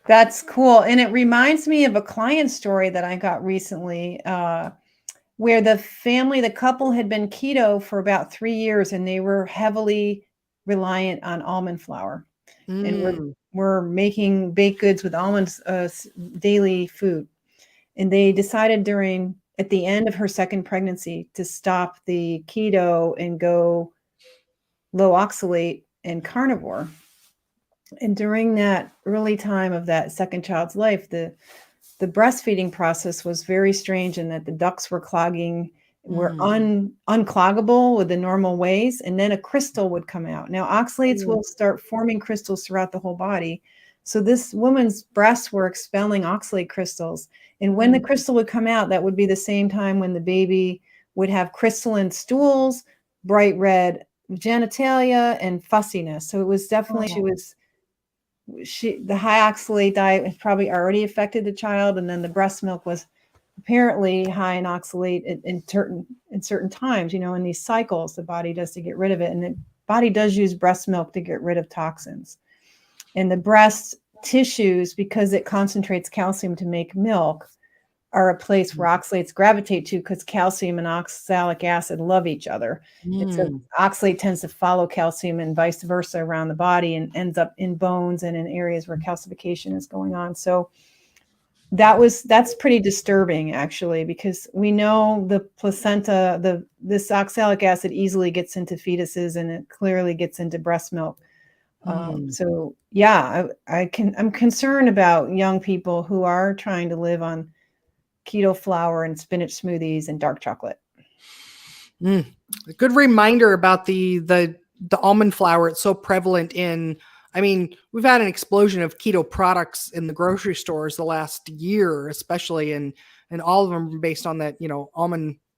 That's cool. And it reminds me of a client story that I got recently, where the couple had been keto for about 3 years and they were heavily reliant on almond flour. And we're making baked goods with almonds, daily food. And they decided at the end of her second pregnancy to stop the keto and go low oxalate and carnivore. And during that early time of that second child's life, the breastfeeding process was very strange in that the ducts were clogging, were uncloggable with the normal ways. And then a crystal would come out. Now, oxalates will start forming crystals throughout the whole body. So this woman's breasts were expelling oxalate crystals. And when the crystal would come out, that would be the same time when the baby would have crystalline stools, bright red genitalia, and fussiness. So it was definitely, the high oxalate diet had probably already affected the child, and then the breast milk was apparently high in oxalate in certain times, in these cycles the body does to get rid of it. And the body does use breast milk to get rid of toxins. And the breast tissues, because it concentrates calcium to make milk, are a place where oxalates gravitate to because calcium and oxalic acid love each other. Oxalate tends to follow calcium and vice versa around the body and ends up in bones and in areas where calcification is going on. So that's pretty disturbing, actually, because we know the placenta, this oxalic acid easily gets into fetuses and it clearly gets into breast milk. So yeah, I'm concerned about young people who are trying to live on keto flour and spinach smoothies and dark chocolate. A good reminder about the almond flour. It's so prevalent in, I mean, we've had an explosion of keto products in the grocery stores the last year, especially, and all of them are based on that,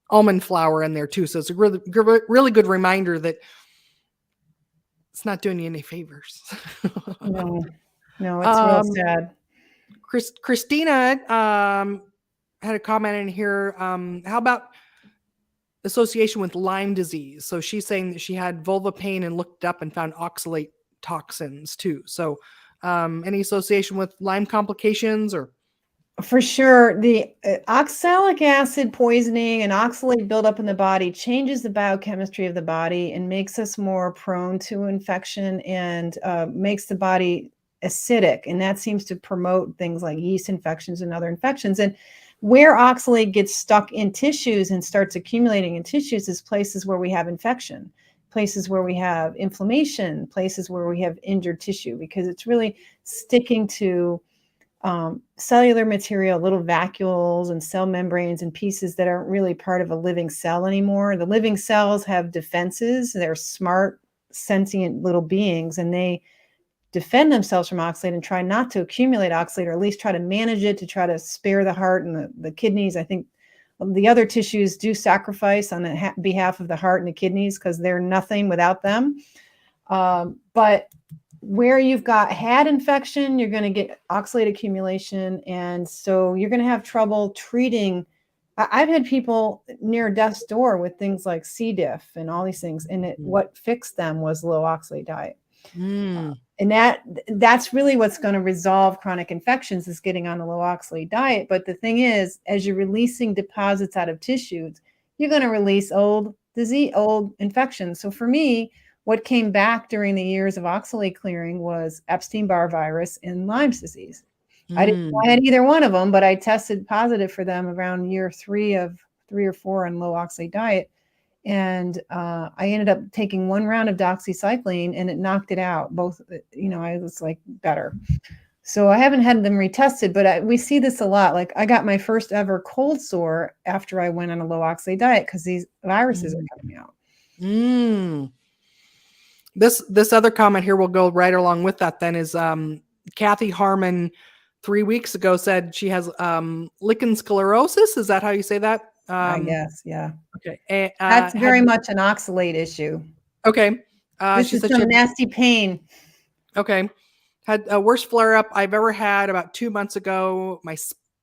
almond flour in there too. So it's a really good reminder that it's not doing you any favors. No, it's real sad. Christina had a comment in here. How about association with Lyme disease? So she's saying that she had vulva pain and looked up and found oxalate toxins too. So any association with Lyme complications? Or for sure, the oxalic acid poisoning and oxalate buildup in the body changes the biochemistry of the body and makes us more prone to infection and makes the body acidic. And that seems to promote things like yeast infections and other infections. And where oxalate gets stuck in tissues and starts accumulating in tissues is places where we have infection, places where we have inflammation, places where we have injured tissue, because it's really sticking to cellular material, little vacuoles and cell membranes and pieces that aren't really part of a living cell anymore. The living cells have defenses. They're smart, sentient little beings, and they defend themselves from oxalate and try not to accumulate oxalate, or at least try to manage it, to try to spare the heart and the kidneys. I think the other tissues do sacrifice on the behalf of the heart and the kidneys because they're nothing without them. But where you've had infection, you're going to get oxalate accumulation. And so you're going to have trouble treating. I've had people near death's door with things like C. diff and all these things. And what fixed them was low oxalate diet. And that's really what's going to resolve chronic infections, is getting on a low oxalate diet. But the thing is, as you're releasing deposits out of tissues, you're going to release old infections. So for me, what came back during the years of oxalate clearing was Epstein-Barr virus and Lyme's disease. I didn't know I had either one of them, but I tested positive for them around year 3 or 4 on low oxalate diet. And I ended up taking 1 round of doxycycline and it knocked it out. Both, I was like better. So I haven't had them retested, but we see this a lot. Like I got my first ever cold sore after I went on a low oxalate diet because these viruses are coming out. This other comment here will go right along with that then is Kathy Harmon 3 weeks ago said she has Lickin sclerosis. Is that how you say that? Yes. Yeah. Okay. That's very much an oxalate issue. Okay. This is some nasty pain. Okay. Had a worst flare up I've ever had about 2 months ago. My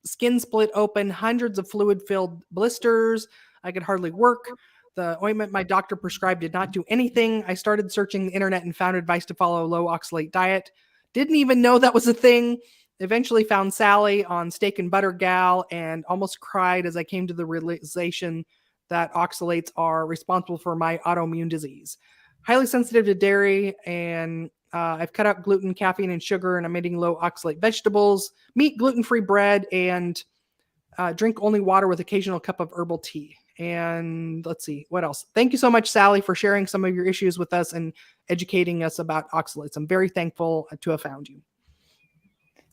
skin split open, hundreds of fluid filled blisters. I could hardly work. The ointment my doctor prescribed did not do anything. I started searching the internet and found advice to follow a low oxalate diet. Didn't even know that was a thing. Eventually found Sally on Steak and Butter Gal and almost cried as I came to the realization that oxalates are responsible for my autoimmune disease. Highly sensitive to dairy, and I've cut out gluten, caffeine, and sugar, and I'm eating low oxalate vegetables, meat, gluten-free bread, and drink only water with occasional cup of herbal tea. And let's see, what else? Thank you so much, Sally, for sharing some of your issues with us and educating us about oxalates. I'm very thankful to have found you.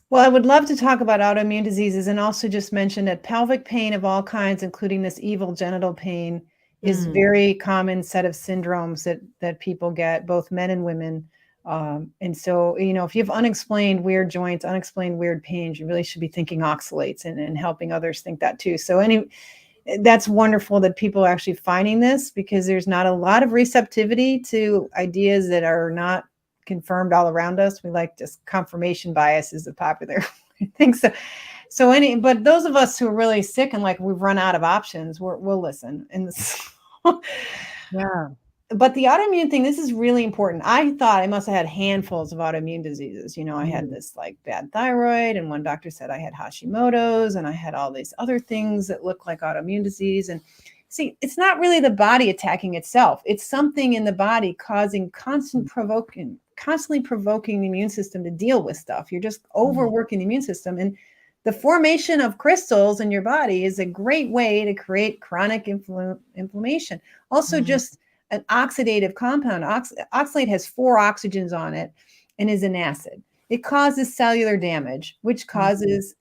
Well, I would love to talk about autoimmune diseases and also just mention that pelvic pain of all kinds, including this evil genital pain, is very common set of syndromes that people get, both men and women. And so, if you have unexplained weird joints, unexplained weird pains, you really should be thinking oxalates and helping others think that too. So that's wonderful that people are actually finding this, because there's not a lot of receptivity to ideas that are not confirmed all around us. We like just confirmation bias is a popular thing. But those of us who are really sick and like we've run out of options, we'll listen. And yeah. But the autoimmune thing, this is really important. I thought I must have had handfuls of autoimmune diseases. I had this like bad thyroid, and one doctor said I had Hashimoto's, and I had all these other things that look like autoimmune disease. And see, it's not really the body attacking itself. It's something in the body causing constantly provoking the immune system to deal with stuff. You're just overworking the immune system. And the formation of crystals in your body is a great way to create chronic inflammation. Also, just an oxidative compound. Oxalate has 4 oxygens on it and is an acid. It causes cellular damage, which causes,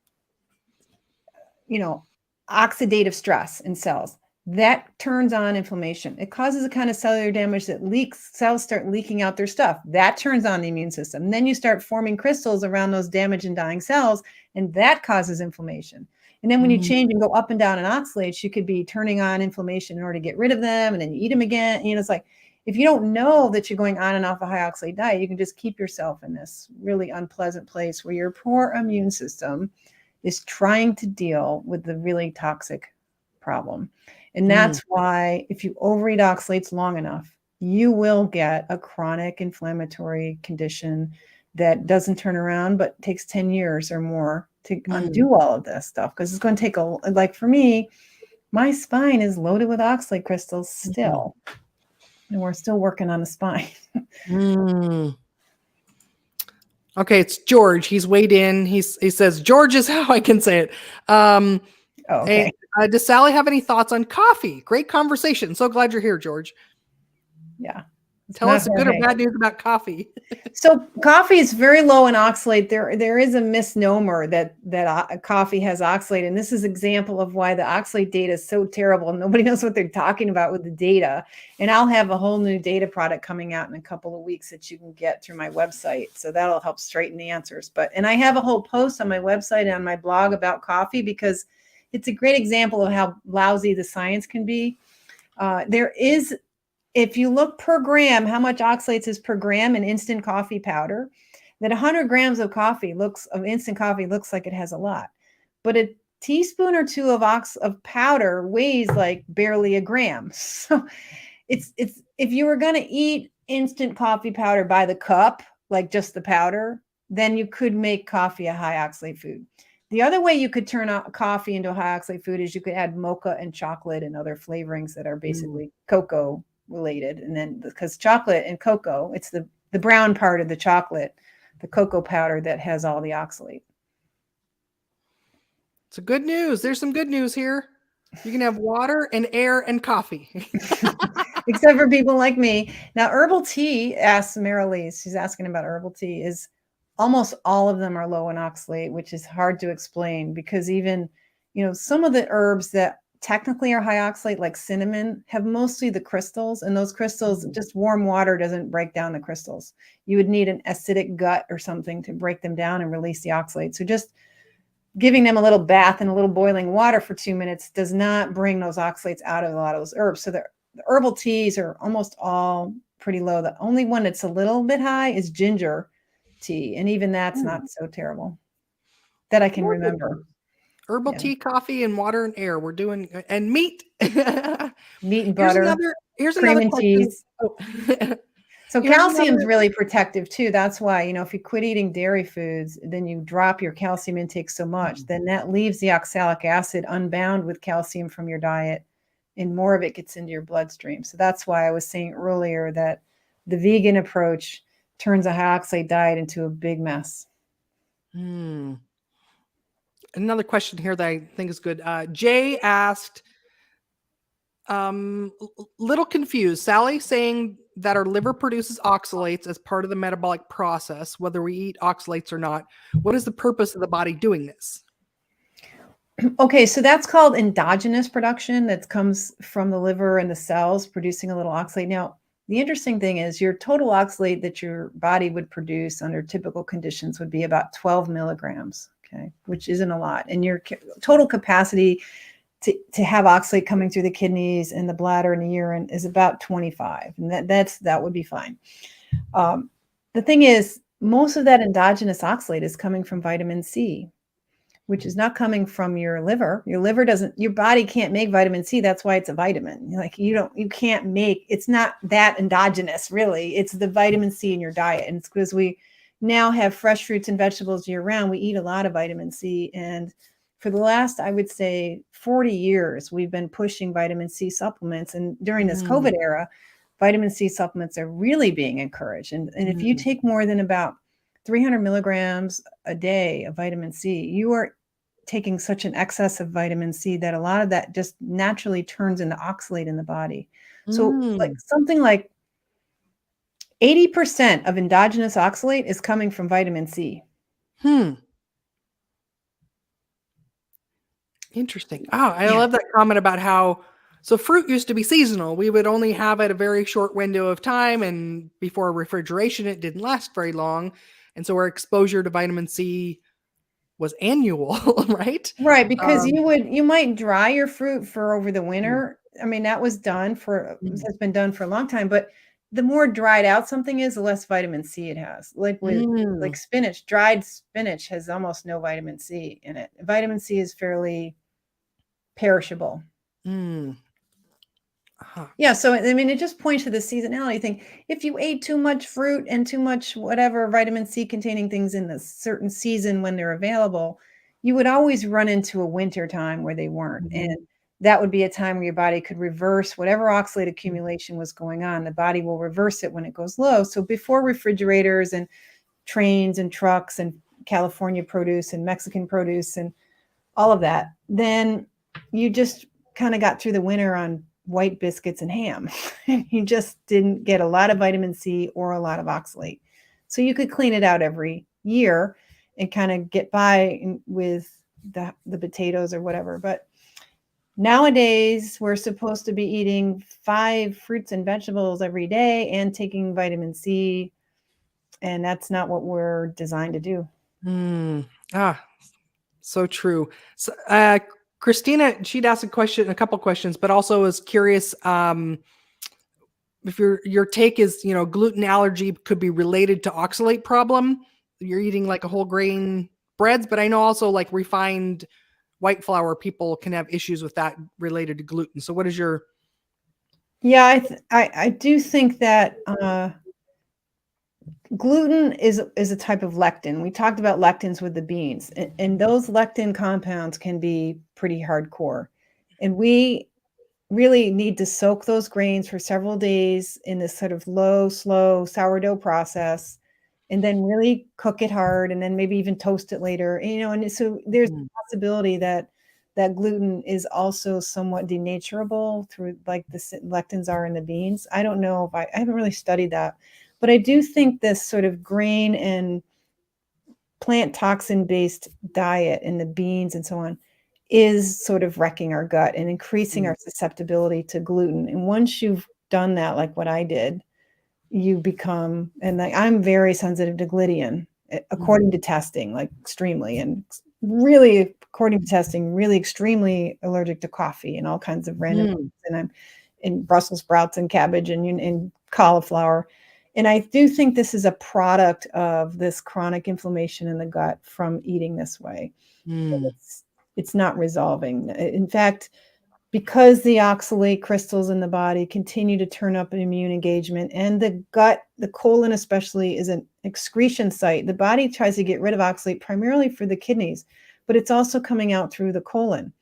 oxidative stress in cells. That turns on inflammation. It causes a kind of cellular damage that cells start leaking out their stuff. That turns on the immune system. And then you start forming crystals around those damaged and dying cells, and that causes inflammation. And then when you change and go up and down in oxalates, you could be turning on inflammation in order to get rid of them, and then you eat them again. It's like, if you don't know that you're going on and off a high oxalate diet, you can just keep yourself in this really unpleasant place where your poor immune system is trying to deal with the really toxic problem. And that's why if you overeat oxalates long enough, you will get a chronic inflammatory condition that doesn't turn around, but takes 10 years or more to undo all of this stuff. Because it's going to take like for me, my spine is loaded with oxalate crystals still. And we're still working on the spine. Okay, it's George. He's weighed in. He says, George is how I can say it. Okay. Does Sally have any thoughts on coffee? Great conversation. So glad you're here, George. Yeah. Tell us good or bad news about coffee. So coffee is very low in oxalate. There is a misnomer that coffee has oxalate, and this is an example of why the oxalate data is so terrible. Nobody knows what they're talking about with the data. And I'll have a whole new data product coming out in a couple of weeks that you can get through my website. So that'll help straighten the answers. And I have a whole post on my website and on my blog about coffee because it's a great example of how lousy the science can be. If you look per gram, how much oxalates is per gram in instant coffee powder, that 100 grams of instant coffee looks like it has a lot. But a teaspoon or two of powder weighs like barely a gram. So it's if you were going to eat instant coffee powder by the cup, like just the powder, then you could make coffee a high oxalate food. The other way you could turn coffee into a high oxalate food is you could add mocha and chocolate and other flavorings that are basically cocoa related. And then because chocolate and cocoa, it's the brown part of the chocolate, the cocoa powder that has all the oxalate. So good news. There's some good news here. You can have water and air and coffee. Except for people like me. Now, herbal tea, asks Marilise, she's asking about herbal tea, is almost all of them are low in oxalate, which is hard to explain because even, some of the herbs that technically are high oxalate, like cinnamon, have mostly the crystals, and those crystals, just warm water doesn't break down the crystals. You would need an acidic gut or something to break them down and release the oxalate. So just giving them a little bath in a little boiling water for 2 minutes does not bring those oxalates out of a lot of those herbs. So the herbal teas are almost all pretty low. The only one that's a little bit high is ginger tea, and even that's not so terrible that I can remember. Herbal tea, coffee, and water and air. We're doing and meat. Meat and butter. Here's cream another and question. cheese. So calcium is really protective too. That's why, if you quit eating dairy foods, then you drop your calcium intake so much, then that leaves the oxalic acid unbound with calcium from your diet, and more of it gets into your bloodstream. So that's why I was saying earlier that the vegan approach turns a high oxalate diet into a big mess. Another question here that I think is good. Jay asked, little confused. Sally saying that our liver produces oxalates as part of the metabolic process, whether we eat oxalates or not. What is the purpose of the body doing this? Okay, so that's called endogenous production. That comes from the liver and the cells producing a little oxalate. Now, the interesting thing is your total oxalate that your body would produce under typical conditions would be about 12 milligrams, okay, which isn't a lot. And your total capacity to have oxalate coming through the kidneys and the bladder and the urine is about 25. And that would be fine. The thing is, most of that endogenous oxalate is coming from vitamin C, which is not coming from your liver. Your body can't make vitamin C. That's why it's a vitamin. It's not that endogenous really. It's the vitamin C in your diet. And it's because we now have fresh fruits and vegetables year round. We eat a lot of vitamin C. And for the last, I would say 40 years, we've been pushing vitamin C supplements. And during this COVID era, vitamin C supplements are really being encouraged. And if you take more than about 300 milligrams a day of vitamin C, you are taking such an excess of vitamin C that a lot of that just naturally turns into oxalate in the body. So something like 80% of endogenous oxalate is coming from vitamin C. Interesting. Oh, I Yeah. love that comment about how so fruit used to be seasonal. We would only have it a very short window of time, and before refrigeration, it didn't last very long. And so our exposure to vitamin C was annual, right? Right, because Um, you might dry your fruit for over the mm, winter. I mean, that was done for mm, has been done for a long time, but the more dried out something is, the less vitamin C it has. Like with mm, spinach, dried spinach has almost no vitamin C in it. Vitamin C is fairly perishable. mm. Huh. Yeah, so I mean, it just points to the seasonality thing. If you ate too much fruit and too much whatever vitamin C containing things in a certain season when they're available, you would always run into a winter time where they weren't. And Mhm. that would be a time where your body could reverse whatever oxalate accumulation was going on. The body will reverse it when it goes low. So before refrigerators and trains and trucks and California produce and Mexican produce and all of that, then you just kind of got through the winter on white biscuits and ham. You just didn't get a lot of vitamin C or a lot of oxalate. So you could clean it out every year and kind of get by with the potatoes or whatever. But nowadays, we're supposed to be eating 5 fruits and vegetables every day and taking vitamin C. And that's not what we're designed to do. Mm. Ah, so true. So, Christina, she'd asked a couple questions, but also was curious if your take is, gluten allergy could be related to oxalate problem. You're eating like a whole grain breads, but I know also like refined white flour people can have issues with that related to gluten. So what is your Yeah, I do think that gluten is a type of lectin. We talked about lectins with the beans, and those lectin compounds can be pretty hardcore. And we really need to soak those grains for several days in this sort of low, slow sourdough process, and then really cook it hard, and then maybe even toast it later. And so there's Mm, a possibility that gluten is also somewhat denaturable through like the lectins are in the beans. I don't know if I haven't really studied that, but I do think this sort of grain and plant toxin based diet in the beans and so on is sort of wrecking our gut and increasing mm, our susceptibility to gluten. And once you've done that, like what I did, you become, and like I'm very sensitive to gluten, mm, according to testing, like extremely, and really, according to testing, really extremely allergic to coffee and all kinds of random mm, things. And I'm in Brussels sprouts and cabbage and cauliflower. And I do think this is a product of this chronic inflammation in the gut from eating this way. mm, It's not resolving. In fact, because the oxalate crystals in the body continue to turn up an immune engagement, and the gut, the colon especially, is an excretion site. The body tries to get rid of oxalate primarily for the kidneys, but it's also coming out through the colon,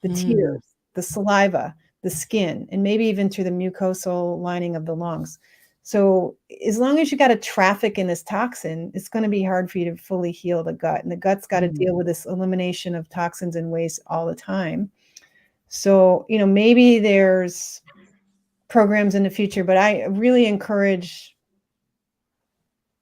the mm, tears, the saliva, the skin, and maybe even through the mucosal lining of the lungs. So as long as you got a traffic in this toxin, it's going to be hard for you to fully heal the gut. And the gut's got to mm. deal with this elimination of toxins and waste all the time. So, maybe there's programs in the future, but I really encourage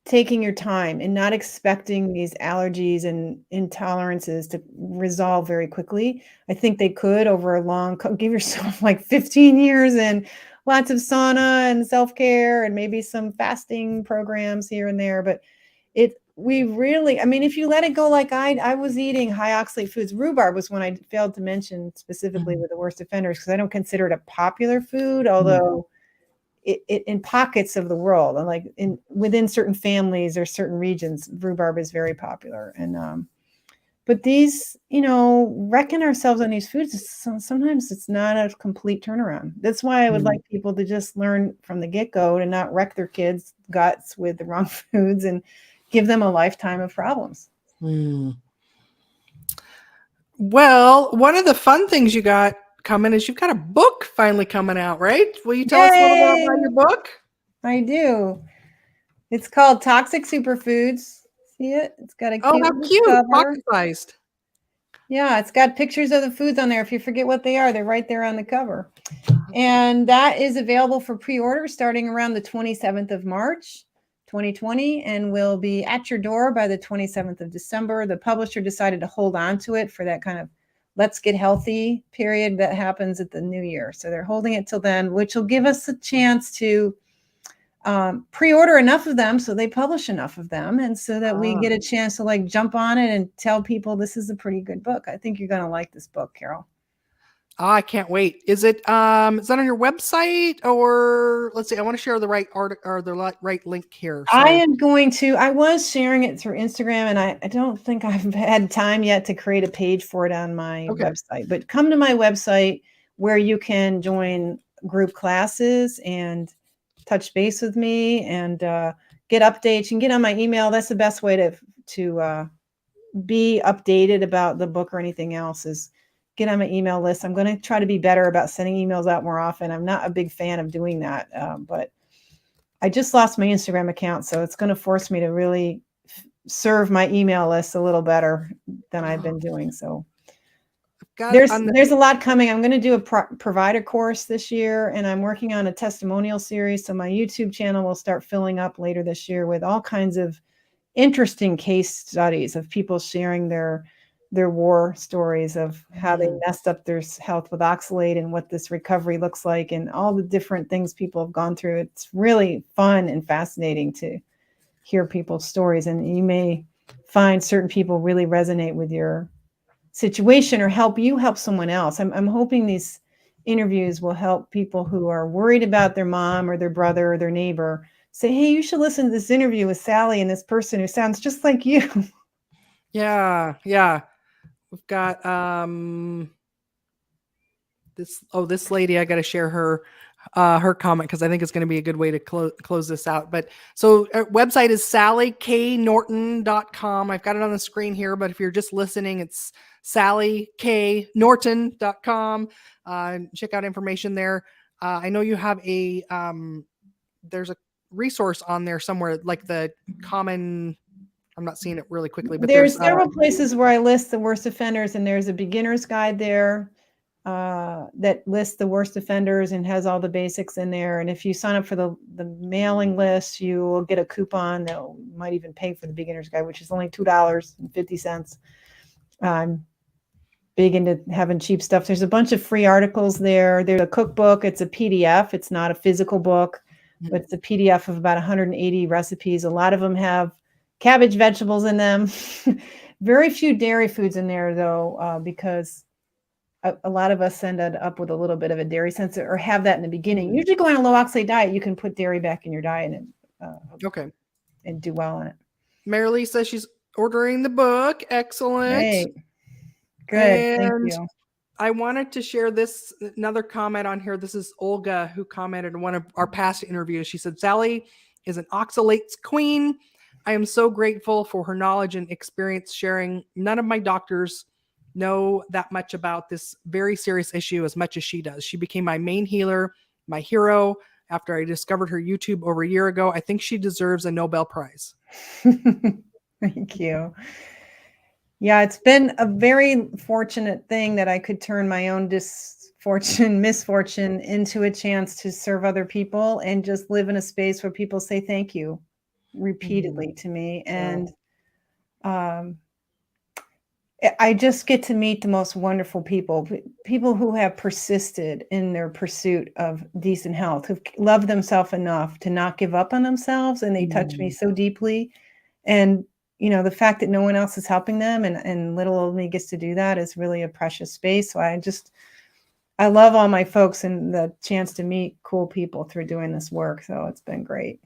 taking your time and not expecting these allergies and intolerances to resolve very quickly. I think they could over a give yourself like 15 years and lots of sauna and self-care and maybe some fasting programs here and there. But we really, I mean, if you let it go, like I was eating high oxalate foods. Rhubarb was one I failed to mention specifically Mhm, with the worst offenders because I don't consider it a popular food, mhm, although it in pockets of the world and like within certain families or certain regions, rhubarb is very popular. And but these, wrecking ourselves on these foods, sometimes it's not a complete turnaround. That's why I would mm, like people to just learn from the get-go to not wreck their kids' guts with the wrong foods and give them a lifetime of problems. mm. Well, one of the fun things you got coming is you've got a book finally coming out, right? Will you tell us a little bit Yay! about your book? I do. It's called Toxic Superfoods. See it? It's got a Oh, cute how little cute. cover. Pocket sized. Yeah, it's got pictures of the foods on there. If you forget what they are, they're right there on the cover. And that is available for pre-order starting around the 27th of March, 2020, and will be at your door by the 27th of December. The publisher decided to hold on to it for that kind of Let's Get Healthy period that happens at the new year. So they're holding it till then, which will give us a chance to pre-order enough of them so they publish enough of them, and so that we get a chance to like jump on it and tell people this is a pretty good book. I think you're going to like this book, Carol. I can't wait. Is that on your website, or let's see, I want to share the right article or the right link here. So. I was sharing it through Instagram, and I don't think I've had time yet to create a page for it on my website, but come to my website where you can join group classes and touch base with me and get updates. You can get on my email. That's the best way to be updated about the book or anything else, is get on my email list. I'm going to try to be better about sending emails out more often. I'm not a big fan of doing that, but I just lost my Instagram account, so it's going to force me to really serve my email list a little better than I've been doing. So there's a lot coming. I'm going to do a provider course this year, and I'm working on a testimonial series. So my YouTube channel will start filling up later this year with all kinds of interesting case studies of people sharing their war stories of how they messed up their health with oxalate and what this recovery looks like and all the different things people have gone through. It's really fun and fascinating to hear people's stories, and you may find certain people really resonate with your situation or help someone else. I'm hoping these interviews will help people who are worried about their mom or their brother or their neighbor say, hey, you should listen to this interview with Sally and this person who sounds just like you. Yeah. We've got this lady, I got to share her comment because I think it's going to be a good way to close this out. But so our website is sallyknorton.com. I've got it on the screen here, but if you're just listening, it's sallyknorton.com. Check out information there. I know you have there's a resource on there somewhere, like the common, I'm not seeing it really quickly, but there's several places where I list the worst offenders, and there's a beginner's guide there that lists the worst offenders and has all the basics in there. And if you sign up for the mailing list, you will get a coupon that might even pay for the beginner's guide, which is only $2.50. I'm big into having cheap stuff. There's a bunch of free articles there. There's a cookbook. It's a PDF. It's not a physical book, but it's a PDF of about 180 recipes. A lot of them have cabbage vegetables in them. Very few dairy foods in there, though, because a lot of us end up with a little bit of a dairy sense or have that in the beginning. Usually going on a low oxalate diet, you can put dairy back in your diet and do well on it. Marilee says she's ordering the book. Excellent. Great. Good. Thank you. I wanted to share another comment on here. This is Olga, who commented in one of our past interviews. She said, Sally is an oxalates queen. I am so grateful for her knowledge and experience sharing. None of my doctors know that much about this very serious issue as much as she does. She became my main healer, my hero, after I discovered her YouTube over a year ago. I think she deserves a Nobel Prize. Thank you. Yeah, it's been a very fortunate thing that I could turn my own misfortune into a chance to serve other people and just live in a space where people say thank you repeatedly to me. And I just get to meet the most wonderful people who have persisted in their pursuit of decent health, who've loved themselves enough to not give up on themselves. And they touch me so deeply. And, the fact that no one else is helping them and little old me gets to do that is really a precious space. So I love all my folks and the chance to meet cool people through doing this work. So it's been great.